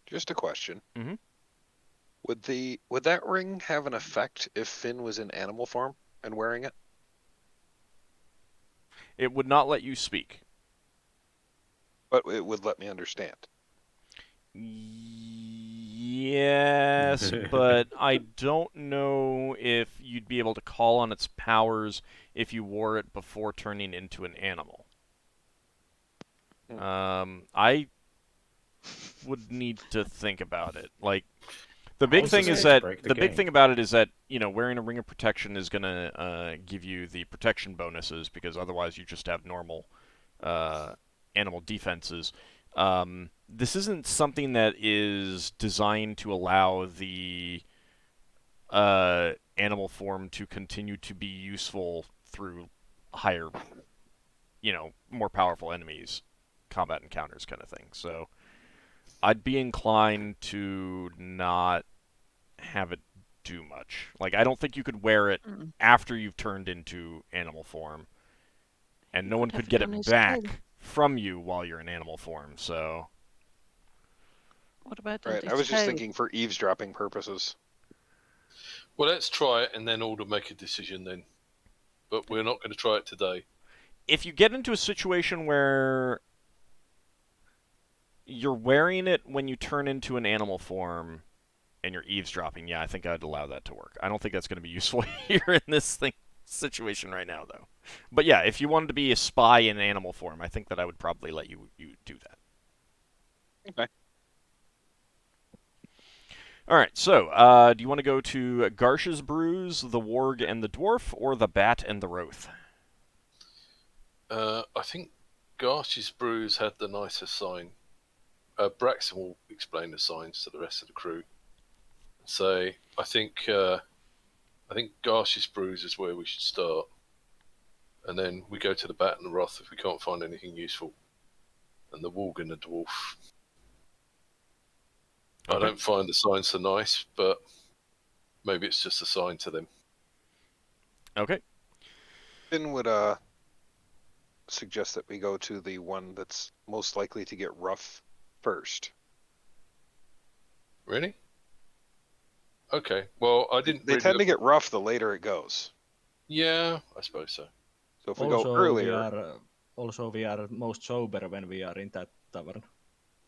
S7: Just a question.
S1: Mm-hmm.
S7: Would that ring have an effect if Finn was in animal form and wearing it?
S1: It would not let you speak.
S7: But it would let me understand.
S1: Yes, but I don't know if you'd be able to call on its powers if you wore it before turning into an animal. I would need to think about it. Like, the big thing about it is that wearing a ring of protection is gonna give you the protection bonuses, because otherwise you just have normal animal defenses. This isn't something that is designed to allow the animal form to continue to be useful through higher, more powerful enemies, combat encounters kind of thing. So I'd be inclined to not have it do much. Like, I don't think you could wear it after you've turned into animal form, and no one could get it back from you while you're in animal form, so...
S5: What about
S7: Right, I was just thinking for eavesdropping purposes.
S2: Well, let's try it, and then all to make a decision then. But we're not going to try it today.
S1: If you get into a situation where you're wearing it when you turn into an animal form and you're eavesdropping, I think I'd allow that to work. I don't think that's going to be useful here in this situation right now, though. But yeah, if you wanted to be a spy in animal form, I think that I would probably let you do that.
S7: Okay.
S1: All right, so do you want to go to Garsh's Bruise, the Warg and the Dwarf, or the Bat and the Wroth?
S2: I think Garsh's Bruise had the nicer sign. Braxon will explain the signs to the rest of the crew. So I think Garsh's Bruise is where we should start, and then we go to the Bat and the Wroth if we can't find anything useful, and the Warg and the Dwarf. Okay. I don't find the signs so nice, but maybe it's just a sign to them.
S1: Okay.
S7: Finn would suggest that we go to the one that's most likely to get rough first.
S2: Really? Okay. Well, I didn't.
S7: They tend to get rough the later it goes.
S2: Yeah, I suppose so.
S7: So if we go earlier,
S4: we are most sober when we are in that tavern.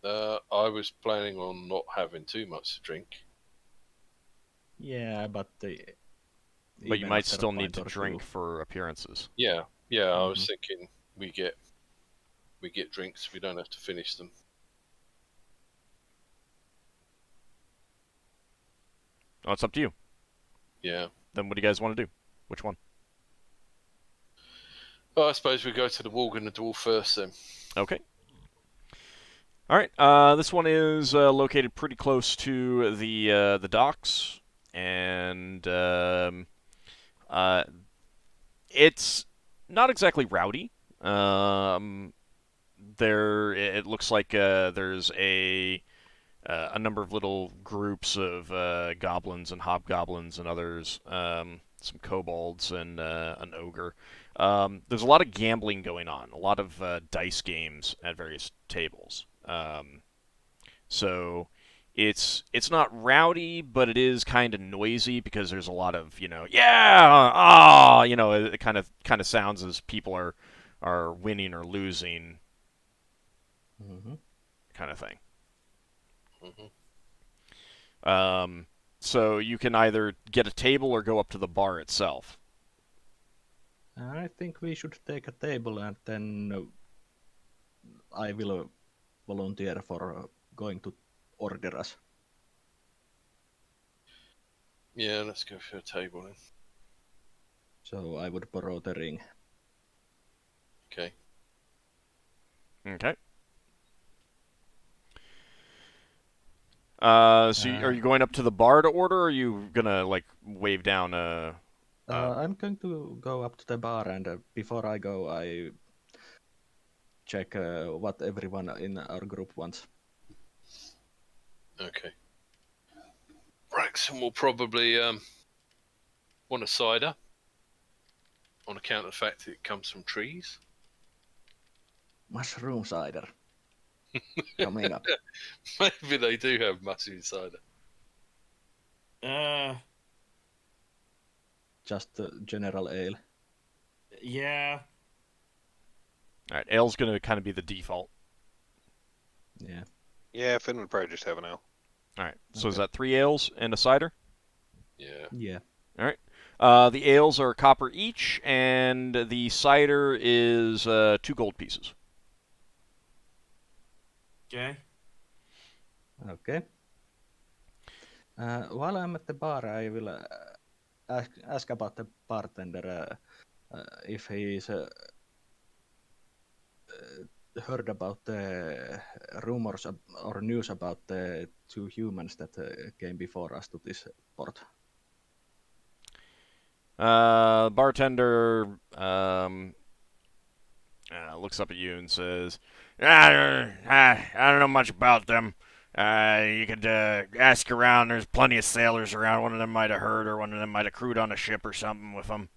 S2: I was planning on not having too much to drink.
S4: Yeah, but
S1: you might still need to drink for appearances.
S2: Yeah. I was thinking we get drinks. We don't have to finish them.
S1: Oh, it's up to you.
S2: Yeah.
S1: Then what do you guys want to do? Which one?
S2: Well, I suppose we go to the Walk and the Dwarf first then.
S1: Okay. All right. This one is located pretty close to the docks, and it's not exactly rowdy. It looks like there's a number of little groups of goblins and hobgoblins and others, some kobolds and an ogre. There's a lot of gambling going on, a lot of dice games at various tables. So it's not rowdy, but it is kind of noisy because there's a lot of it kind of sounds as people are winning or losing,
S4: Mm-hmm.
S1: kind of thing.
S2: Mm-hmm.
S1: So you can either get a table or go up to the bar itself.
S4: I think we should take a table, and then I will volunteer for going to order us.
S2: Yeah, let's go for a table then.
S4: So I would borrow the ring.
S2: Okay.
S1: Okay. Are you going up to the bar to order, or are you gonna like wave down a?
S4: I'm going to go up to the bar, and before I go, I check what everyone in our group wants.
S2: Okay. Braxon will probably want a cider on account of the fact that it comes from trees.
S4: Mushroom cider. Coming up.
S2: Maybe they do have mushroom cider.
S4: Just general ale.
S6: Yeah.
S1: All right, ale's gonna kind of be the default.
S4: Yeah.
S7: Yeah, Finn would probably just have an ale.
S1: All right, so is
S4: Okay.
S1: that 3 ales and a cider?
S2: Yeah.
S4: Yeah.
S1: All right. The ales are a copper each, and the cider is 2 gold pieces.
S6: Okay.
S4: Okay. While I'm at the bar, I will ask about the bartender if he's heard about the rumors or news about the 2 humans that came before us to this port.
S1: Bartender looks up at you and says, I don't know much about them. You could ask around. There's plenty of sailors around. One of them might have heard, or one of them might have crewed on a ship or something with them.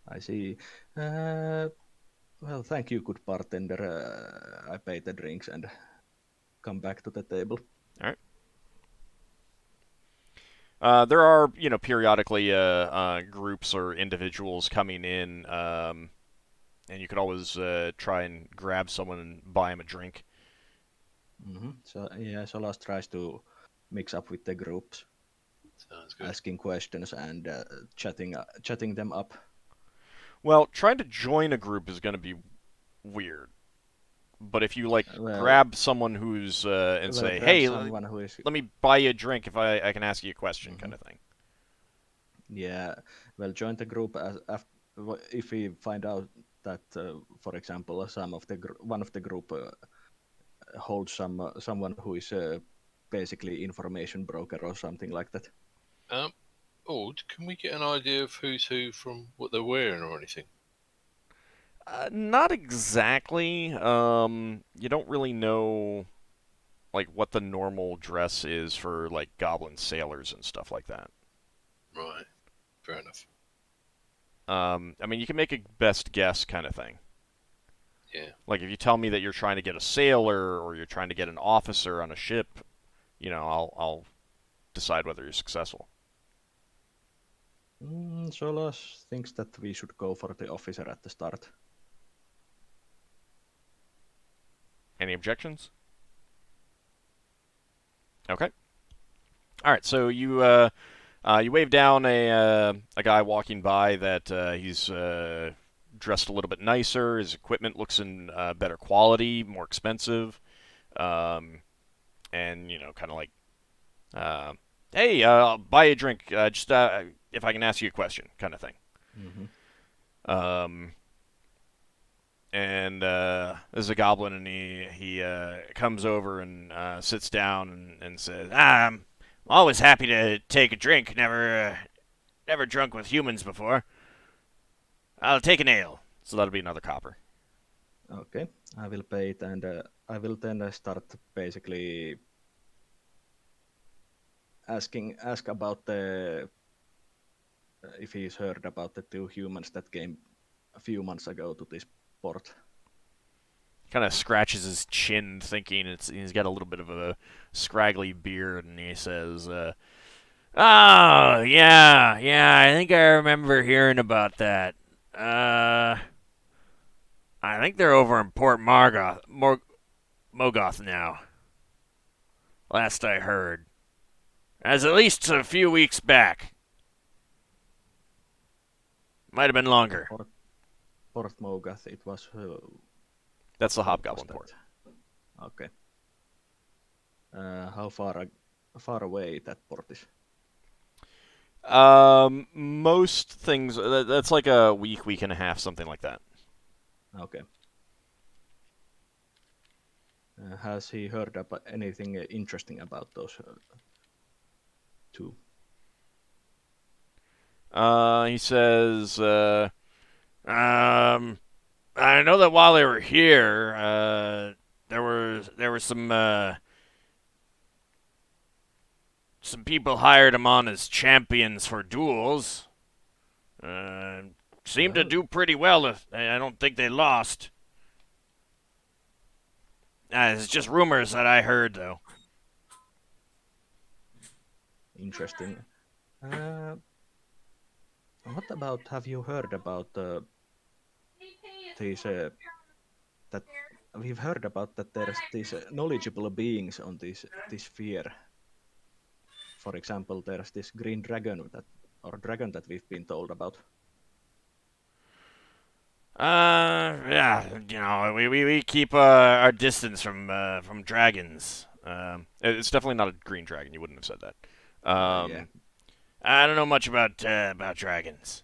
S4: I see. Well, thank you, good bartender. I pay the drinks and come back to the table.
S1: All right. There are, periodically groups or individuals coming in, and you could always try and grab someone and buy them a drink.
S4: Mm-hmm. So yeah, Solas tries to mix up with the groups,
S2: Sounds good.
S4: asking questions and chatting them up.
S1: Well, trying to join a group is going to be weird. But if you
S4: Well,
S1: grab someone who's and say, "Hey,
S4: someone who is
S1: let me buy you a drink if I can ask you a question," kind of thing.
S4: yeah, well, join the group if we find out that, for example, one of the group holds someone who is basically information broker or something like that.
S2: Can we get an idea of who's who from what they're wearing or anything?
S1: Not exactly. You don't really know what the normal dress is for goblin sailors and stuff like that.
S2: Right. Fair enough.
S1: I mean, you can make a best guess kind of thing.
S2: Yeah.
S1: Like if you tell me that you're trying to get a sailor or you're trying to get an officer on a ship, I'll decide whether you're successful.
S4: Solas thinks that we should go for the officer at the start.
S1: Any objections? Okay. All right. So you wave down a guy walking by that he's dressed a little bit nicer. His equipment looks in better quality, more expensive. and kind of like, hey, I'll buy you a drink. Just if I can ask you a question, kind of thing.
S4: Mm-hmm.
S1: And there's a goblin, and he comes over and sits down and says, I'm always happy to take a drink. Never drunk with humans before. I'll take an ale. So that'll be another copper.
S4: Okay, I will pay it, and I will then start basically ask about the if he's heard about the 2 humans that came a few months ago to this port.
S1: Kind of scratches his chin, thinking he's got a little bit of a scraggly beard, and he says, "Oh yeah, I think I remember hearing about that. I think they're over in Port Mogoth now. Last I heard, as at least a few weeks back. Might have been longer."
S4: Port Mogoth, it was.
S1: That's the
S4: what
S1: Hobgoblin
S4: was
S1: port.
S4: that? Okay. How far away that port is?
S1: Most things, that's like a week and a half, something like that.
S4: Okay. Has he heard about anything interesting about those 2?
S1: He says, I know that while they were here, there were some people hired him on as champions for duels. Seemed to do pretty well. I don't think they lost. It's just rumors that I heard, though.
S4: Interesting. What about? Have you heard about these? That we've heard about that there's these knowledgeable beings on this sphere. For example, there's this green dragon that we've been told about.
S1: Yeah, we keep our distance from dragons. It's definitely not a green dragon. You wouldn't have said that.
S4: Yeah.
S1: I don't know much about dragons.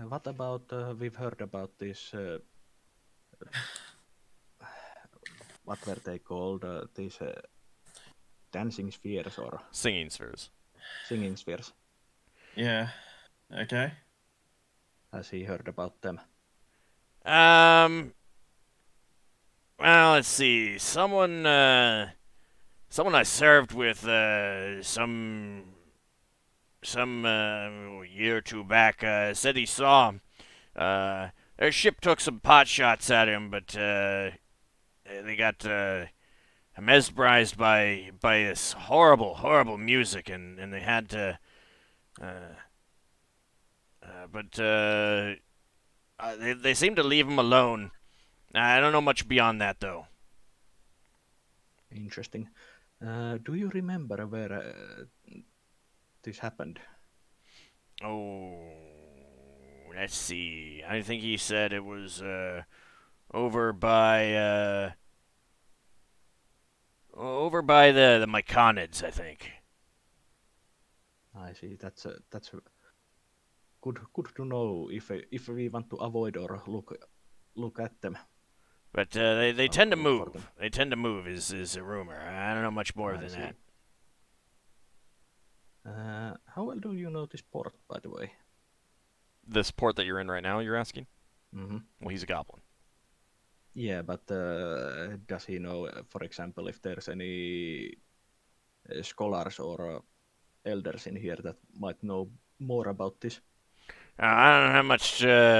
S4: What about? We've heard about this. What were they called? These dancing spheres or
S1: Singing spheres.
S4: singing spheres.
S6: Yeah. Okay.
S4: Has he heard about them?
S1: Well, let's see. Someone I served with some year or 2 back said he saw him. Their ship took some pot shots at him, but they got mesmerized by this horrible music, and they had to. But they seem to leave him alone. I don't know much beyond that, though.
S4: Interesting. Do you remember where this happened?
S1: Oh, let's see. I think he said it was over by the Myconids, I think.
S4: I see. That's good to know if we want to avoid or look at them.
S1: But they tend to
S4: look for them.
S1: move. They tend to move is a rumor. I don't know much more
S4: I
S1: than
S4: see.
S1: that.
S4: How well do you know this port, by the way?
S1: This port that you're in right now, you're asking?
S4: Mm-hmm.
S1: Well, he's a goblin.
S4: Yeah, but does he know, for example, if there's any scholars or elders in here that might know more about this?
S1: I don't have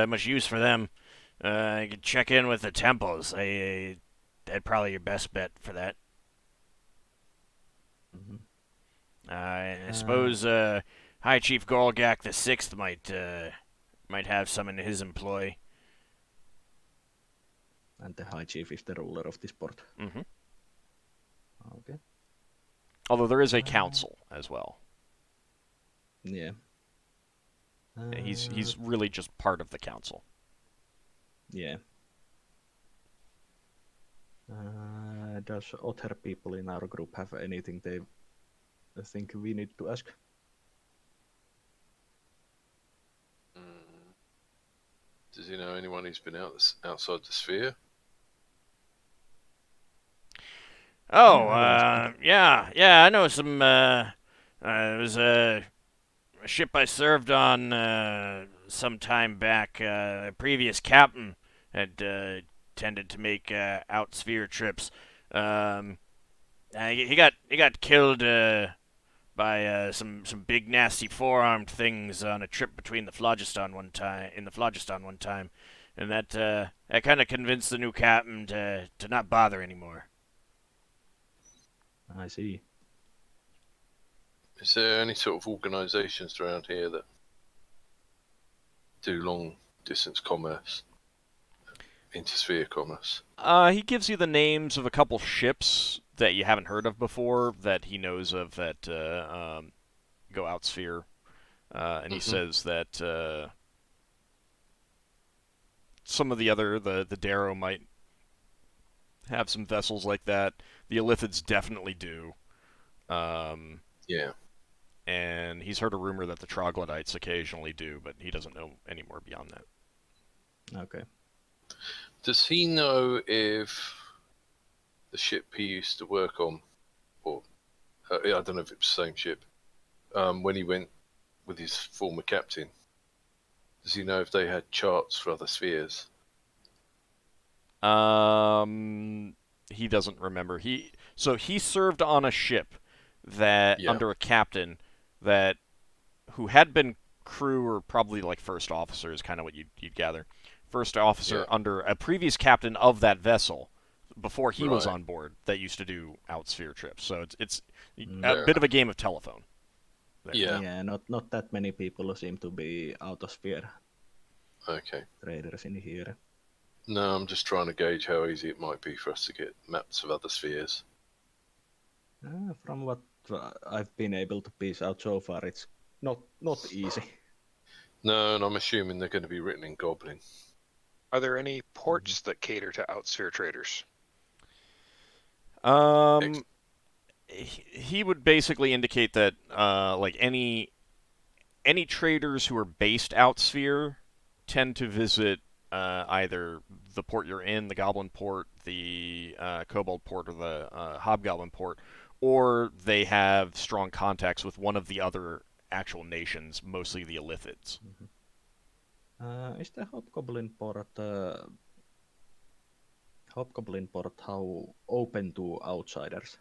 S1: much use for them. You could check in with the temples. They're probably your best bet for that.
S4: Mm-hmm.
S1: I suppose High Chief Golgak the Sixth might have some in his employ.
S4: And the High Chief is the ruler of this port.
S1: Mm-hmm.
S4: Okay.
S1: Although there is a council as well.
S4: Yeah.
S1: He's really just part of the council.
S4: Yeah. Does other people in our group have anything they think we need to ask?
S2: Does he know anyone who's been outside the sphere?
S1: Oh,
S4: I
S1: yeah, I know some. It was a ship I served on some time back. A previous captain had tended to make out-sphere trips. He got killed by some big nasty four-armed things on a trip between the Phlogiston one time, and that kind of convinced the new captain to not bother anymore.
S4: I see.
S2: Is there any sort of organisations around here that do long-distance commerce, intersphere commerce?
S1: He gives you the names of a couple ships that you haven't heard of before that he knows of that go out sphere, and he says that some of the Darrow might have some vessels like that. The Illithids definitely do.
S2: Yeah.
S1: And he's heard a rumor that the Troglodytes occasionally do, but he doesn't know any more beyond that.
S4: Okay.
S2: Does he know if the ship he used to work on, or I don't know if it's the same ship, when he went with his former captain, does he know if they had charts for other spheres?
S1: He doesn't remember. He served on a ship that under a captain that who had been crew or probably like first officer is kind of what you'd gather. First officer under a previous captain of that vessel before he was on board that used to do outsphere trips. So it's a bit of a game of telephone. There.
S4: Yeah, not that many people seem to be out of sphere.
S2: Okay.
S4: Traders in here.
S2: No, I'm just trying to gauge how easy it might be for us to get maps of other spheres.
S4: From what I've been able to piece out so far, it's not easy.
S2: No, and I'm assuming they're going to be written in Goblin.
S7: Are there any ports that cater to outsphere traders?
S1: He would basically indicate that like any traders who are based outsphere tend to visit either the port you're in, the Goblin port, the Kobold port, or the Hobgoblin port, or they have strong contacts with one of the other actual nations, mostly the Illithids.
S4: Is the Hobgoblin port how open to outsiders?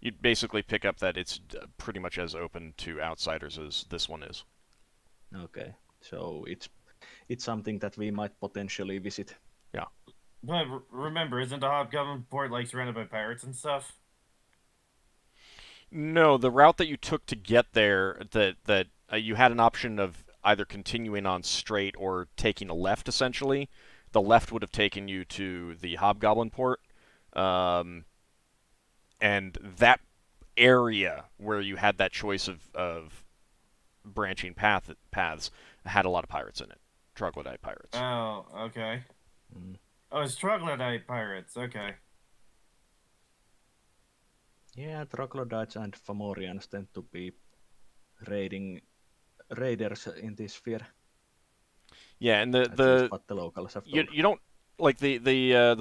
S1: You'd basically pick up that it's pretty much as open to outsiders as this one is.
S4: Okay, so it's something that we might potentially visit.
S1: Yeah.
S6: But remember, isn't the Hobgoblin port like surrounded by pirates and stuff?
S1: No, the route that you took to get there, that you had an option of either continuing on straight or taking a left, essentially. The left would have taken you to the Hobgoblin port, and that area where you had that choice of branching paths had a lot of pirates in it. Troglodyte pirates.
S6: Oh, okay. Oh, it's Troglodyte pirates. Okay.
S4: Yeah, Troglodytes and Fomorians tend to be raiders in this sphere.
S1: Yeah, and
S4: what the locals have told.
S1: You don't like the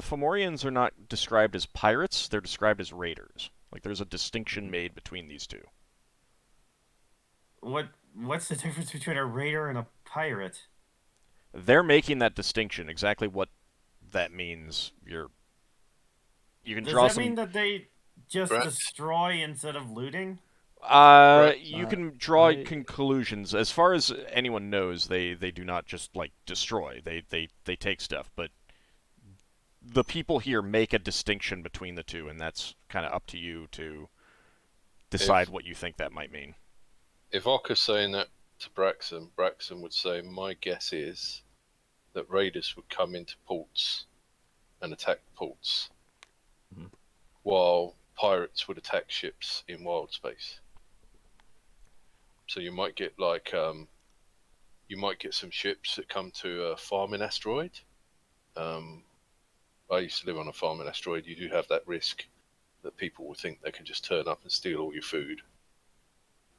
S1: Fomorians are not described as pirates; they're described as raiders. Like there's a distinction made between these two.
S6: What's the difference between a raider and a pirate?
S1: They're making that distinction. Exactly what that means. You can draw
S6: Does that mean that they just destroy instead of looting?
S1: You can draw conclusions. As far as anyone knows, they do not just like destroy. They take stuff, but the people here make a distinction between the two, and that's kind of up to you to decide what you think that might mean.
S2: If Ockar's saying that to Braxon, Braxon would say, my guess is that raiders would come into ports and attack ports, while pirates would attack ships in Wildspace. So you might get some ships that come to a farming asteroid. I I used to live on a farm in Asteroid. You do have that risk that people will think they can just turn up and steal all your food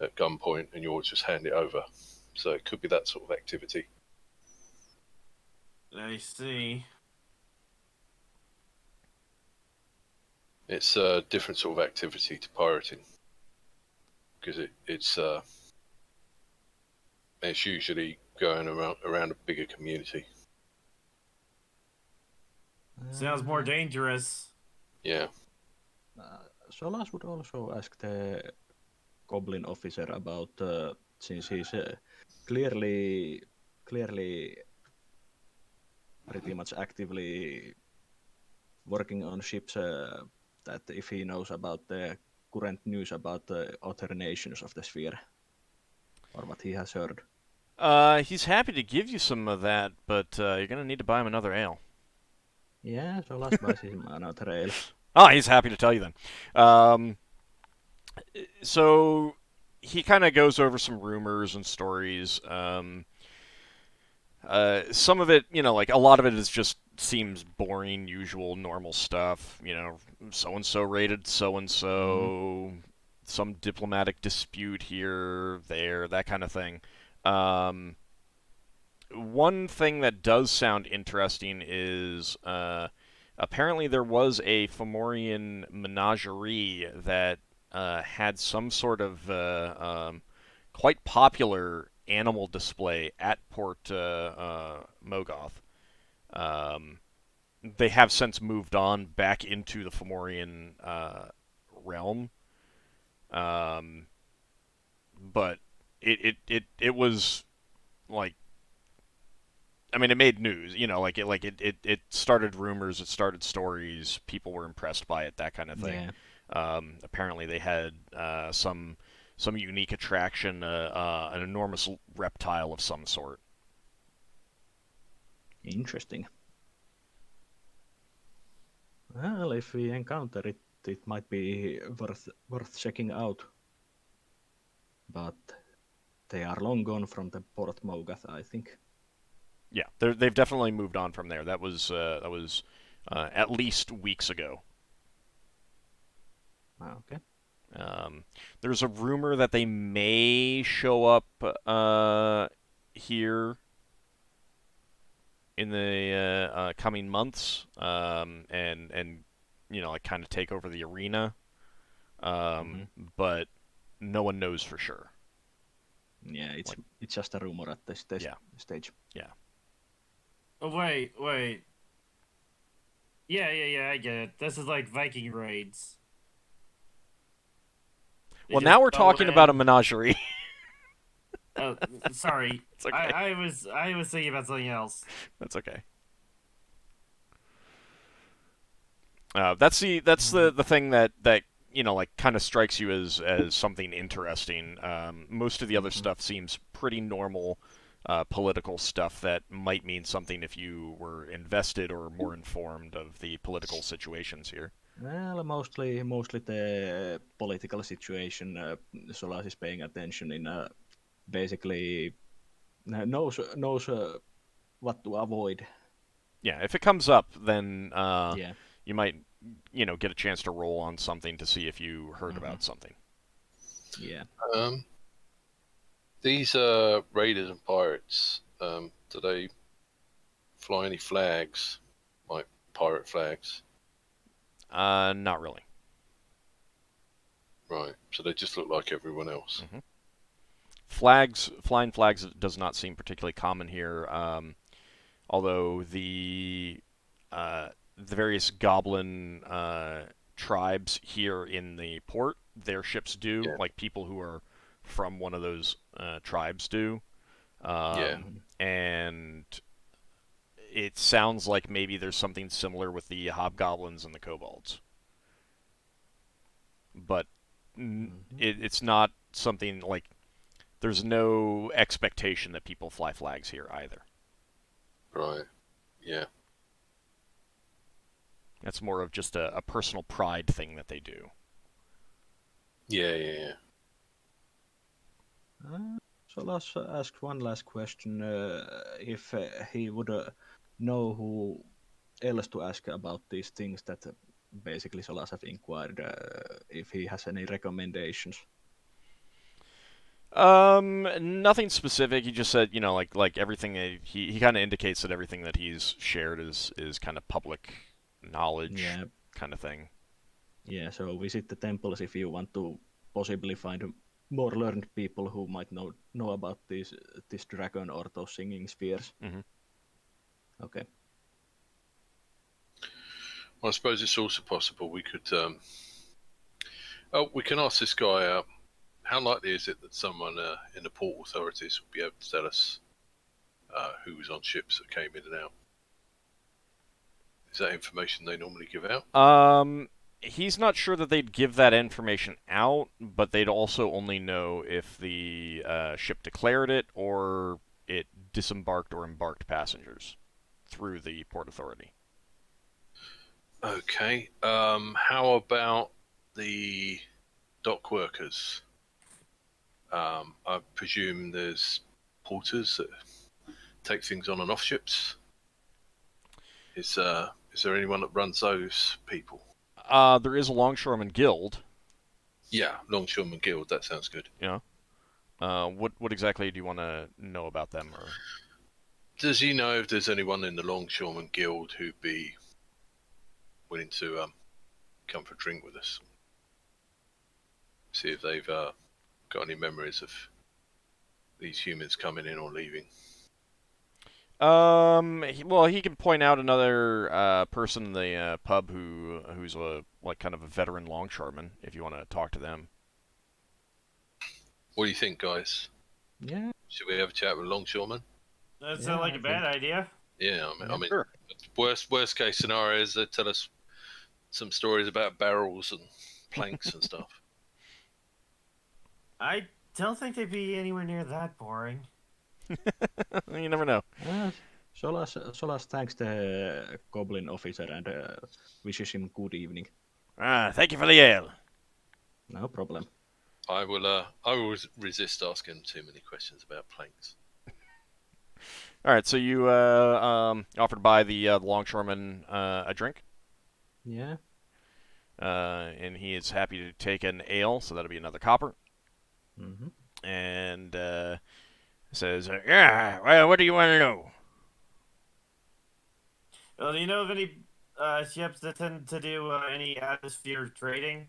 S2: at gunpoint, and you'll just hand it over. So it could be that sort of activity.
S6: I see.
S2: It's a different sort of activity to pirating, because it's usually going around a bigger community.
S6: Sounds more dangerous.
S2: Yeah.
S4: Solas would also ask the goblin officer about, since he's clearly pretty much actively working on ships, that if he knows about the current news about the other nations of the sphere, or what he has heard.
S1: He's happy to give you some of that, but you're gonna need to buy him another ale.
S4: Yeah, Solas buys him another ale.
S1: Oh, he's happy to tell you then. So he kind of goes over some rumors and stories. Some of it, like a lot of it is just seems boring, usual, normal stuff. So and so raided so and so, some diplomatic dispute here, there, that kind of thing. One thing that does sound interesting is apparently there was a Fomorian Menagerie that had some sort of quite popular animal display at Port Mogoth. They have since moved on back into the Fomorian realm, but it was like, I mean, it made news, it started rumors, it started stories, people were impressed by it, that kind of thing.
S4: Yeah.
S1: Apparently they had some unique attraction, an enormous reptile of some sort.
S4: Interesting. Well, if we encounter it, it might be worth checking out. But they are long gone from the Port Mogoth, I think.
S1: Yeah, they've definitely moved on from there. That was at least weeks ago.
S4: Okay.
S1: There's a rumor that they may show up here in the coming months, and kind of take over the arena. But no one knows for sure.
S4: Yeah, it's just a rumor at this stage.
S1: Yeah.
S6: Oh, wait. Yeah, I get it. This is like Viking raids. They
S1: Well,
S6: just
S1: now we're
S6: go
S1: talking about a
S6: in-
S1: menagerie.
S6: Oh, sorry.
S1: It's okay.
S6: I was thinking about something else.
S1: That's okay. That's the thing that kind of strikes you as something interesting. Most of the other stuff seems pretty normal political stuff that might mean something if you were invested or more informed of the political situations here.
S4: Well, mostly the political situation. Solas is paying attention in basically knows what to avoid.
S1: Yeah, if it comes up, then
S4: Yeah.
S1: you might get a chance to roll on something to see if you heard about something.
S4: Yeah.
S2: These raiders and pirates, do they fly any flags, like pirate flags?
S1: Not really.
S2: Right. So they just look like everyone else.
S1: Flying flags does not seem particularly common here. Although the various goblin tribes here in the port, their ships do,
S2: Yeah.
S1: like people who are from one of those tribes do. And it sounds like maybe there's something similar with the hobgoblins and the kobolds. But it's not something like, there's no expectation that people fly flags here either.
S2: Right. Yeah.
S1: That's more of just a personal pride thing that they do.
S2: Yeah.
S4: So let's ask one last question. If he would know who else to ask about these things that basically Solas have inquired if he has any recommendations.
S1: Nothing specific. He just said, like everything that he kind of indicates that everything that he's shared is kind of public knowledge,
S4: Yeah.
S1: kind of thing.
S4: Yeah, so visit the temples if you want to possibly find more learned people who might know about this dragon or those singing spheres.
S1: Mm-hmm.
S4: Okay.
S2: Well, I suppose it's also possible we could. We can ask this guy. How likely is it that someone in the port authorities will be able to tell us who was on ships that came in and out? Is that information they normally give out?
S1: He's not sure that they'd give that information out, but they'd also only know if the ship declared it or it disembarked or embarked passengers through the port authority.
S2: Okay. How about the dock workers? I presume there's porters that take things on and off ships. Is there anyone that runs those people?
S1: There is a Longshoreman Guild.
S2: Yeah, Longshoreman Guild. That sounds good.
S1: Yeah. What exactly do you want to know about them? Or
S2: does he know if there's anyone in the Longshoreman Guild who'd be willing to come for a drink with us? See if they've got any memories of these humans coming in or leaving.
S1: He can point out another person in the pub who's kind of a veteran longshoreman if you want to talk to them.
S2: What do you think, guys?
S4: Yeah.
S2: Should we have a chat with Longshoreman?
S6: That sounds like a bad idea.
S2: Yeah, I mean,
S7: Sure.
S2: worst case scenario is they tell us some stories about barrels and planks and stuff.
S6: I don't think they'd be anywhere near that boring.
S1: You never know.
S4: Solas thanks the goblin officer and wishes him good evening.
S1: Thank you for the ale.
S4: No problem.
S2: I will resist asking too many questions about planks.
S1: All right, so you offered to buy the longshoreman a drink.
S4: Yeah.
S1: And he is happy to take an ale, so that'll be another copper.
S4: Mm-hmm.
S1: And says, "Yeah, well, what do you want to know?"
S6: Well, do you know of any ships that tend to do any atmosphere trading?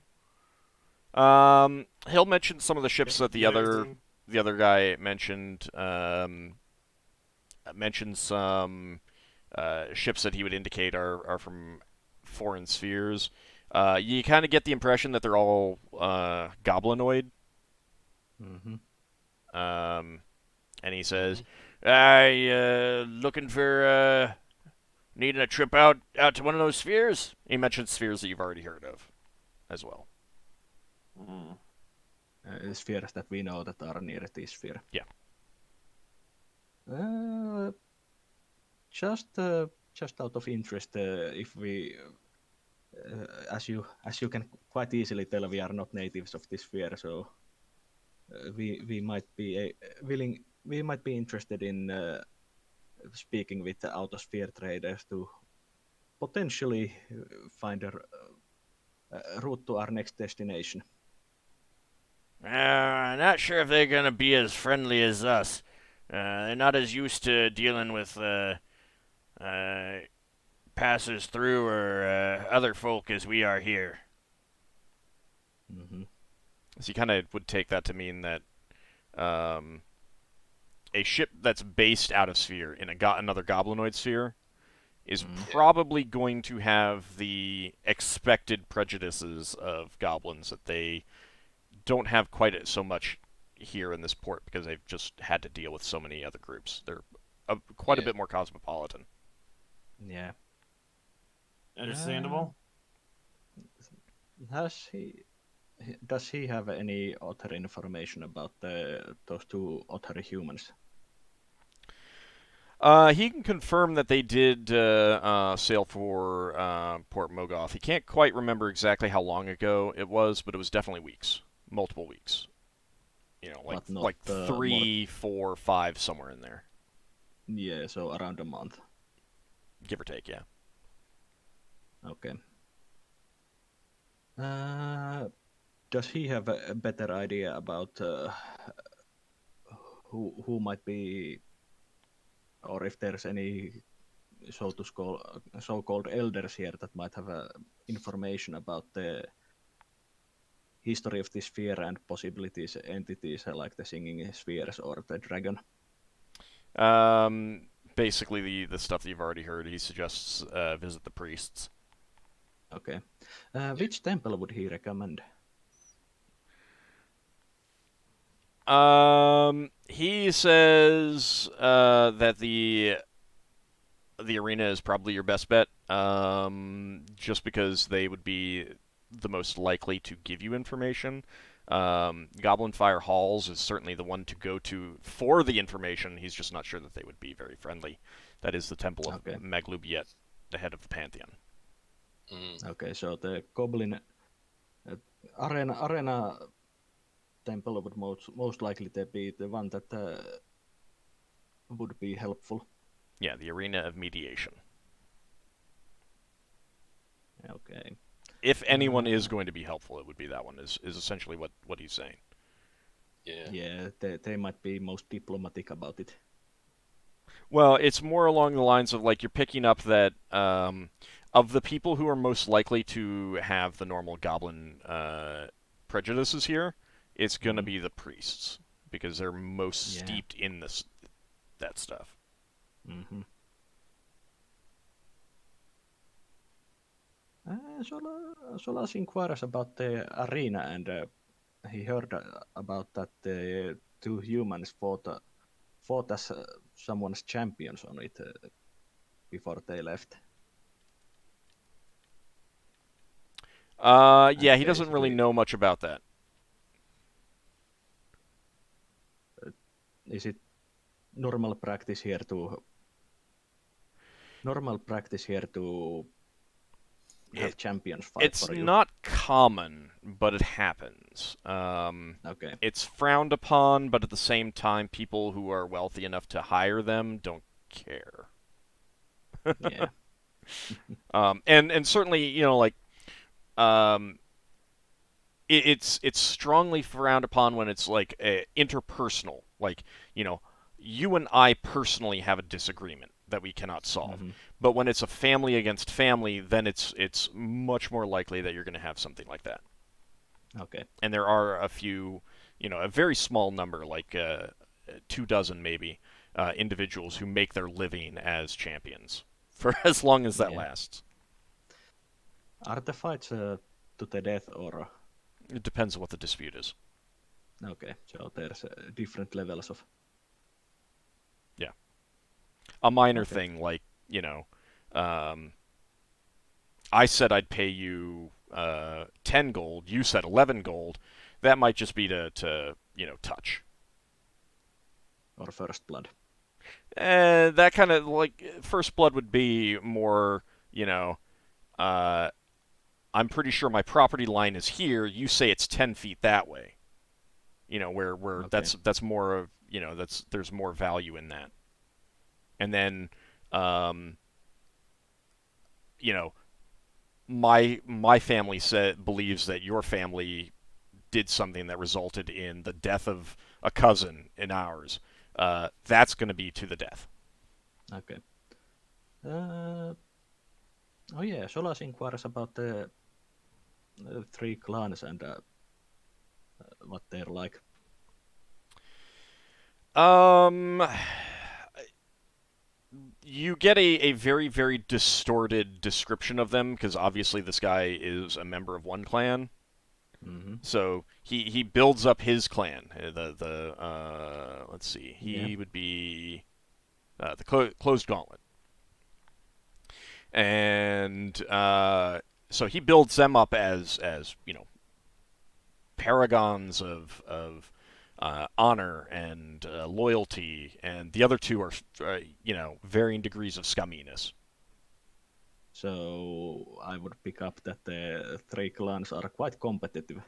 S1: He'll mention some of the ships that the other guy mentioned. Mentioned some ships that he would indicate are from foreign spheres. You kind of get the impression that they're all goblinoid.
S4: Mm-hmm.
S1: And he says, looking for needing a trip out to one of those spheres?" He mentioned spheres that you've already heard of as well.
S4: Spheres that we know that are near this sphere.
S1: Yeah.
S4: Just out of interest, if we, as you can quite easily tell, we are not natives of this sphere, so we might be willing. We might be interested in speaking with the out-of-sphere traders to potentially find a route to our next destination.
S1: I'm not sure if they're gonna be as friendly as us. They're not as used to dealing with passers through or other folk as we are here.
S4: Mm-hmm.
S1: So you kind of would take that to mean that a ship that's based out of sphere in another goblinoid sphere is probably going to have the expected prejudices of goblins that they don't have quite so much here in this port because they've just had to deal with so many other groups. They're quite a bit more cosmopolitan.
S4: Yeah.
S6: Understandable.
S4: Does he have any other information about those two other humans?
S1: He can confirm that they did sail for Port Mogoth. He can't quite remember exactly how long ago it was, but it was definitely weeks. Multiple weeks. You know, like 3, 4, 5, somewhere in there.
S4: Yeah, so around a month.
S1: Give or take, yeah.
S4: Okay. Does he have a better idea about who might be, or if there's any so-called elders here that might have information about the history of this sphere and possibilities, entities like the singing spheres or the dragon?
S1: Basically the stuff that you've already heard. He suggests visit the priests.
S4: Okay. Which temple would he recommend?
S1: He says that the arena is probably your best bet, just because they would be the most likely to give you information. Goblin Fire Halls is certainly the one to go to for the information. He's just not sure that they would be very friendly. That is the Temple of Maglubiet, the head of the Pantheon.
S4: Okay, so the Goblin arena temple would most likely be the one that would be helpful.
S1: Yeah, the Arena of Mediation.
S4: Okay.
S1: If anyone is going to be helpful, it would be that one, is essentially what he's saying.
S2: Yeah.
S4: Yeah, they might be most diplomatic about it.
S1: Well, it's more along the lines of, like, you're picking up that of the people who are most likely to have the normal goblin prejudices here, it's going to be the priests, because they're most steeped in that stuff.
S4: Mm-hmm. Solas inquires about the arena, and he heard about that the two humans fought as someone's champions on it before they left.
S1: Yeah, he doesn't really know much about that.
S4: Is it normal practice here to have champions fight for you?
S1: It's not common, but it happens.
S4: Okay.
S1: It's frowned upon, but at the same time, people who are wealthy enough to hire them don't care.
S4: Yeah.
S1: And certainly, you know, like, it's strongly frowned upon when it's like interpersonal. Like, you know, you and I personally have a disagreement that we cannot solve.
S4: Mm-hmm.
S1: But when it's a family against family, then it's much more likely that you're going to have something like that.
S4: Okay.
S1: And there are a few, you know, a very small number, like 24 maybe, individuals who make their living as champions for as long as that lasts.
S4: Are the fights to the death, or?
S1: It depends on what the dispute is.
S4: Okay, so there's different levels of.
S1: Yeah. A minor thing, like, you know, I said I'd pay you 10 gold, you said 11 gold. That might just be to you know, touch.
S4: Or first blood.
S1: That kind of, like, first blood would be more, you know, I'm pretty sure my property line is here. You say it's 10 feet that way. You know, where that's more of, you know, there's more value in that. And then, you know, my family believes that your family did something that resulted in the death of a cousin in ours. That's going to be to the death.
S4: Okay. Oh yeah, Solas inquires about the three clans and what they're like.
S1: You get a very, very distorted description of them, because obviously this guy is a member of one clan.
S4: Mm-hmm.
S1: So he builds up his clan. Let's see, he would be the Closed Gauntlet, and so he builds them up as you know, paragons of honor and loyalty, and the other two are you know, varying degrees of scumminess.
S4: So I would pick up that the three clans are quite competitive.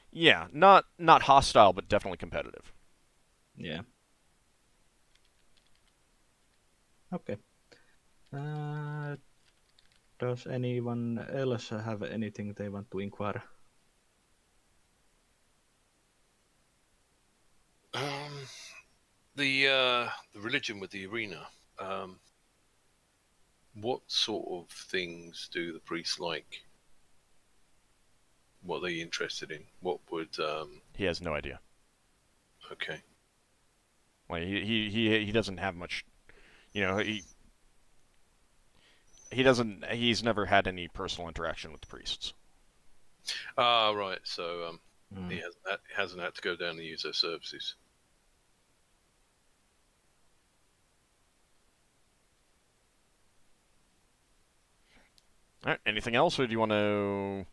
S1: Yeah, not hostile, but definitely competitive.
S4: Yeah. Okay. Does anyone else have anything they want to inquire?
S2: The religion with the arena. What sort of things do the priests like? What are they interested in? What would
S1: He has no idea.
S2: Okay.
S1: Like he doesn't have much. You know, he doesn't. He's never had any personal interaction with the priests.
S2: Ah, right. So he hasn't had to go down and use their services.
S1: All right. Anything else, or do you want to?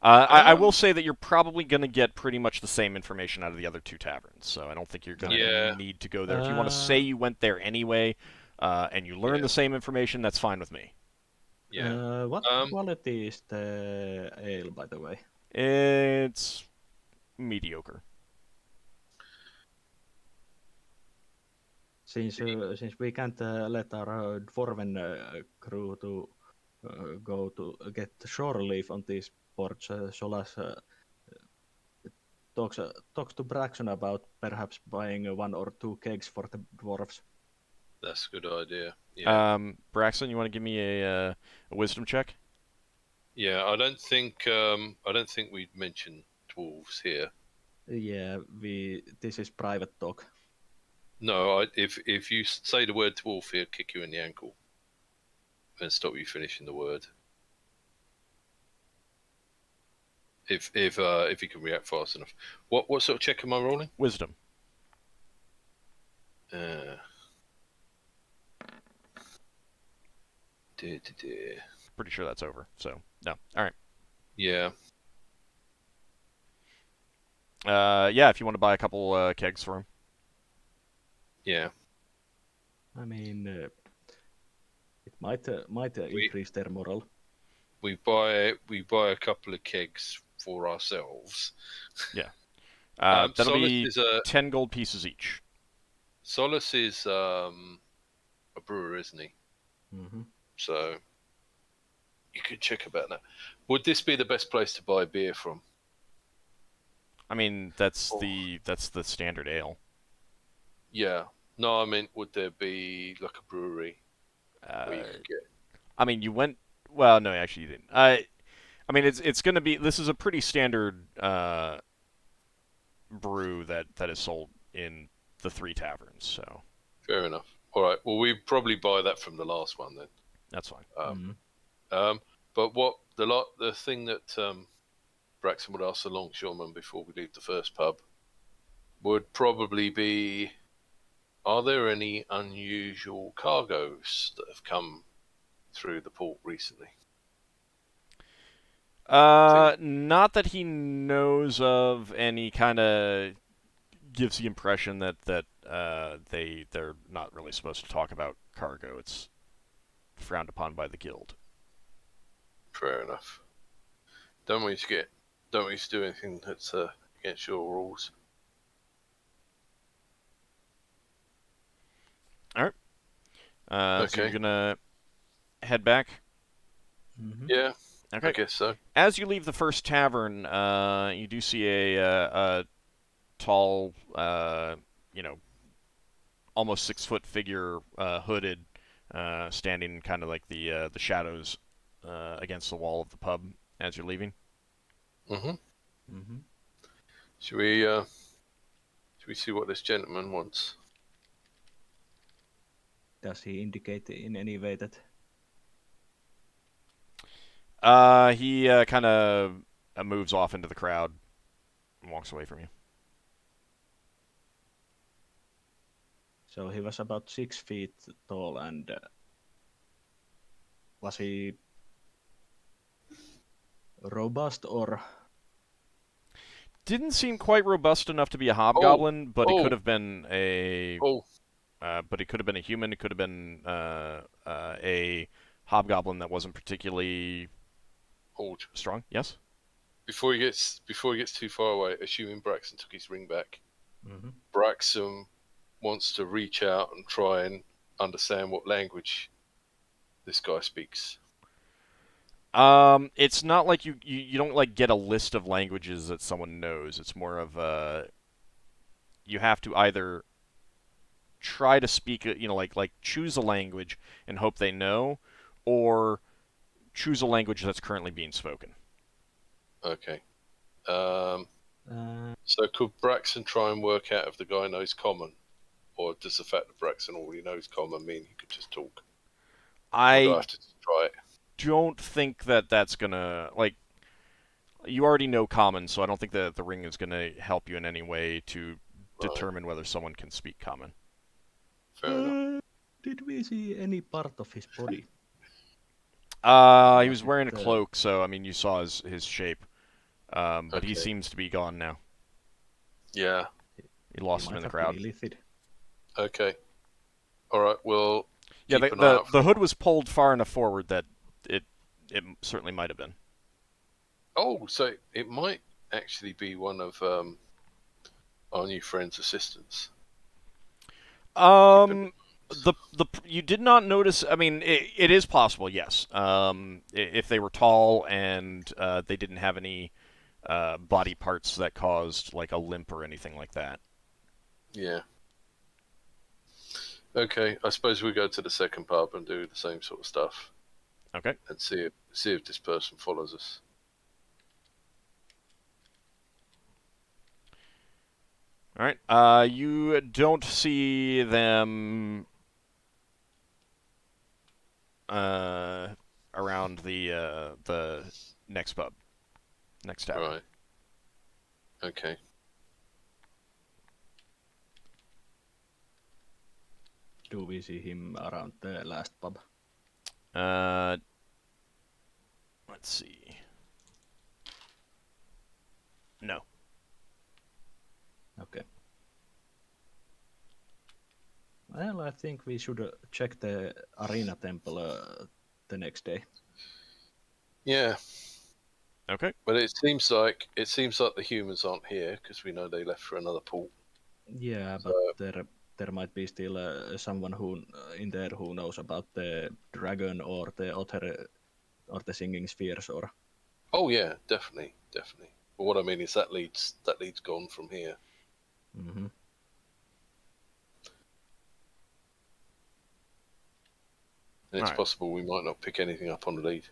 S1: I will say that you're probably going to get pretty much the same information out of the other two taverns, so I don't think you're going to need to go there. If you want to say you went there anyway, and you learn the same information, that's fine with me.
S2: Yeah.
S4: What quality is the ale, by the way?
S1: It's mediocre.
S4: Since we can't let our dwarven crew to go to get shore leave on these ports, Solas talks to Braxon about perhaps buying 1 or 2 kegs for the dwarves.
S2: That's a good idea. Yeah.
S1: Braxon, you want to give me a wisdom check?
S2: Yeah, I don't think we'd mentioned dwarves here.
S4: Yeah, this is private talk.
S2: No, if you say the word dwarf, he'll kick you in the ankle and stop you finishing the word. If he can react fast enough. What sort of check am I rolling?
S1: Wisdom. Pretty sure that's over. So no. All right.
S2: Yeah.
S1: Yeah. If you want to buy a couple kegs for him.
S2: Yeah.
S4: I mean, it might increase their morale.
S2: We buy a couple of kegs for ourselves.
S1: Yeah. That'll
S2: Solas
S1: be
S2: is
S1: 10 gold pieces each.
S2: Solas is a brewer, isn't he?
S4: Mm-hmm.
S2: So you could check about that. Would this be the best place to buy beer from?
S1: I mean, that's the standard ale.
S2: Yeah. No, I mean, would there be like a brewery where you could get?
S1: I mean, you went. Well, no, actually, you didn't. I mean, it's going to be. This is a pretty standard brew that is sold in the 3 taverns. So.
S2: Fair enough. All right. Well, we probably buy that from the last one then.
S1: That's fine.
S2: But what the thing that Braxon would ask the Longshoreman before we leave the first pub would probably be: are there any unusual cargoes that have come through the port recently?
S1: Not that he knows of. Any kind of gives the impression that they're not really supposed to talk about cargo. It's frowned upon by the guild.
S2: Fair enough. Don't want you to do anything that's against your rules.
S1: All right.
S2: Okay.
S1: So you're gonna head back.
S4: Mm-hmm.
S2: Yeah.
S1: Okay.
S2: I guess so.
S1: As you leave the first tavern, you do see a tall, almost 6-foot figure, hooded, standing kind of like the shadows against the wall of the pub as you're leaving.
S2: Mm-hmm.
S4: Mm-hmm.
S2: Should we see what this gentleman wants?
S4: Does he indicate in any way that?
S1: He kind of moves off into the crowd and walks away from you.
S4: So he was about 6 feet tall, and was he robust or?
S1: Didn't seem quite robust enough to be a hobgoblin, but he could have been a. But it could have been a human. It could have been a hobgoblin that wasn't particularly strong. Yes.
S2: Before he gets too far away, assuming Braxon took his ring back,
S4: Mm-hmm.
S2: Braxon wants to reach out and try and understand what language this guy speaks.
S1: It's not like you don't like get a list of languages that someone knows. It's more of you have to either try to speak it, like choose a language and hope they know, or choose a language that's currently being spoken.
S2: Okay.
S4: Uh,
S2: So could Braxon try and work out if the guy knows common, or does the fact that Braxon already knows common mean he could just talk? Or do I
S1: I
S2: have to try it?
S1: don't think that that's gonna like. You already know common, so I don't think that the ring is gonna help you in any way to
S2: Right.
S1: determine whether someone can speak common.
S2: Fair enough.
S4: did we see any part of his body?
S1: He
S4: Was
S1: was wearing a
S4: it,
S1: cloak, so I mean you saw his shape. But he
S2: Okay.
S1: seems to be gone now.
S2: Yeah.
S1: You lost
S4: he
S1: him in
S4: might
S1: the
S4: have
S1: crowd.
S4: Lilithid.
S2: Okay. All right. Well,
S1: Yeah,
S2: keep
S1: the
S2: an eye out for
S1: the hood was pulled far enough forward that it certainly might have been.
S2: Oh, so it might actually be one of our new friend's assistants.
S1: You did not notice. I mean, it is possible, yes. If they were tall and they didn't have any body parts that caused like a limp or anything like that.
S2: Yeah. Okay. I suppose we go to the second pub and do the same sort of stuff
S1: Okay.
S2: and see if this person follows us.
S1: All right. You don't see them around the next pub, next tavern.
S2: Right. Okay.
S4: Do we see him around the last pub?
S1: Let's see. No.
S4: Okay. Well, I think we should check the arena temple the next day.
S2: Yeah.
S1: Okay.
S2: But it seems like the humans aren't here because we know they left for another port.
S4: Yeah, but there might be still someone who in there who knows about the dragon or the otter or the singing spheres or.
S2: Oh yeah, definitely. But what I mean is that leads gone from here.
S4: Mm-hmm.
S2: And it's
S1: Alright.
S2: possible we might not pick anything up on the lead.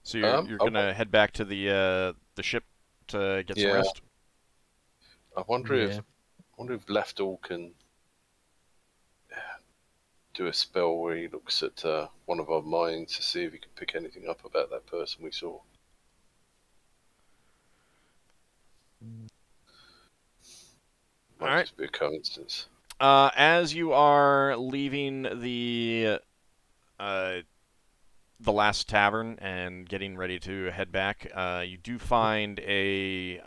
S1: So you're gonna head back to the ship to get some
S2: Yeah.
S1: rest.
S2: I wonder
S4: Yeah.
S2: if Lafdul can do a spell where he looks at one of our minds to see if he can pick anything up about that person we saw. Might
S1: Alright.
S2: just be a coincidence.
S1: As you are leaving the last tavern and getting ready to head back, you do find a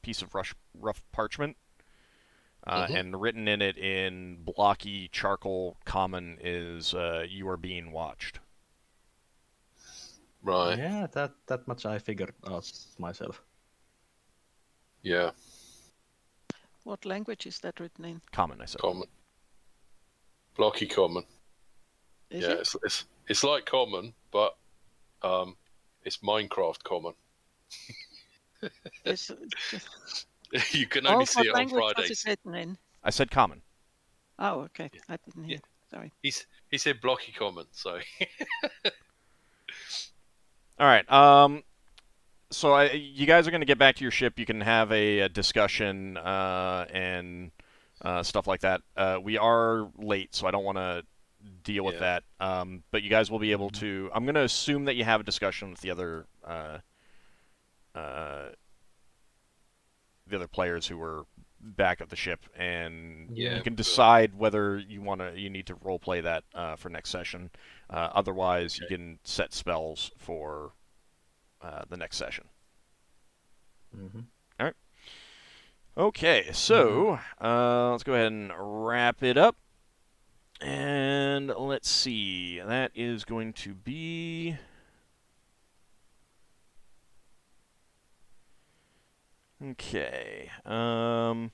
S1: piece of rough parchment, and written in it in blocky charcoal common is "You are being watched."
S2: Right.
S4: Yeah, that much I figured out myself.
S2: Yeah.
S5: What language is that written in?
S1: Common, I said.
S2: Common. Blocky common.
S5: Is
S2: Yeah,
S5: it?
S2: it's like common, but it's Minecraft common.
S5: It's,
S2: You can only see
S5: what
S2: it on
S5: language was
S2: Fridays.
S5: it written in?
S1: I said common.
S5: Oh, okay. I didn't hear. Sorry.
S2: He said blocky common, so
S1: All right. So you guys are going to get back to your ship. You can have a discussion and stuff like that. We are late, so I don't want to deal with that. But you guys will be able to. I'm going to assume that you have a discussion with the other players who were back at the ship, and
S2: Yeah,
S1: you can
S2: sure.
S1: decide whether you need to role play that for next session. Otherwise, you can set spells for the next session.
S4: Mm-hmm.
S1: All right. Okay, so let's go ahead and wrap it up. And let's see. That is going to be... Okay. That's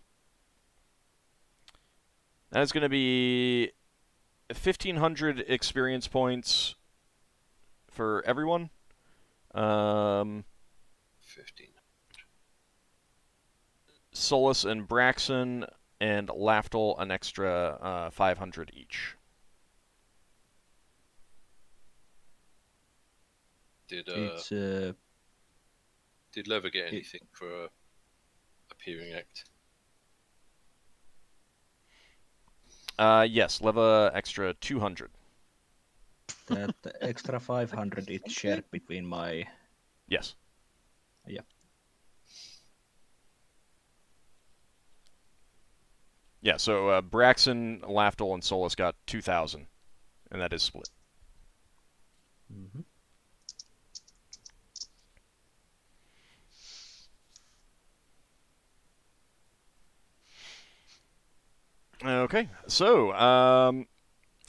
S1: going to be 1,500 experience points for everyone.
S2: 15.
S1: Solas and Braxon and Lafdul an extra 500 each.
S2: Did
S4: It's
S2: did Lever get anything for appearing act?
S1: Yes, Leva extra 200.
S4: that extra 500 is shared between my.
S1: Yes.
S4: Yeah.
S1: Yeah, so Braxon, Lafdul, and Solas got 2,000, and that is split.
S4: Mm-hmm.
S1: Okay, so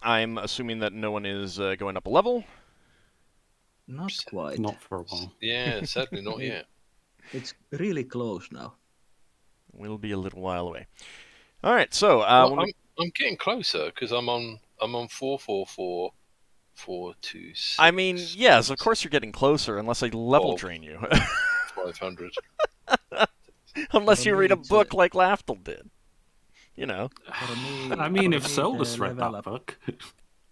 S1: I'm assuming that no one is going up a level.
S4: Not quite.
S3: Not for a while.
S2: Yeah, sadly not
S4: It-
S2: yet.
S4: It's really close now.
S1: We'll be a little while away. All right, so
S2: Well, I'm getting closer because I'm on 444 426.
S1: I mean, yes, of course you're getting closer, unless I level drain you.
S2: 500.
S1: Unless
S4: For
S1: you
S4: me,
S1: read a
S4: it's,
S1: book like Lafdul did. You know.
S4: For me,
S3: I mean, if
S4: the
S3: Solas read
S4: level
S3: that
S4: up-
S3: book.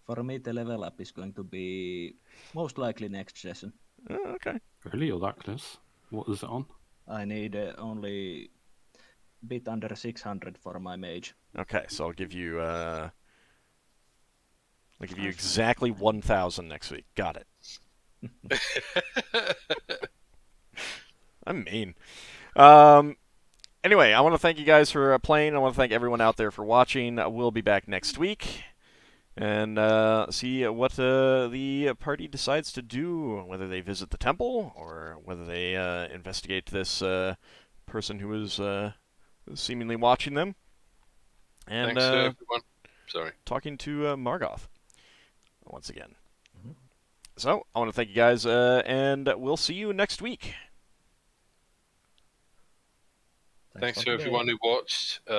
S4: For me, the level up is going to be most likely next session.
S1: Okay.
S3: Really, you're that close? What is it on?
S4: I need only a bit under 600 for my mage.
S1: Okay, so I'll give you exactly 1,000 next week. Got it. I'm mean. Anyway, I want to thank you guys for playing. I want to thank everyone out there for watching. We'll be back next week and see what the party decides to do, whether they visit the temple or whether they investigate this person who is seemingly watching them. And
S2: Thanks to everyone. Sorry.
S1: talking to Margoth once again.
S4: Mhm.
S1: So, I want to thank you guys, and we'll see you next week.
S2: Thanks
S4: for
S2: to
S4: today.
S2: everyone who watched.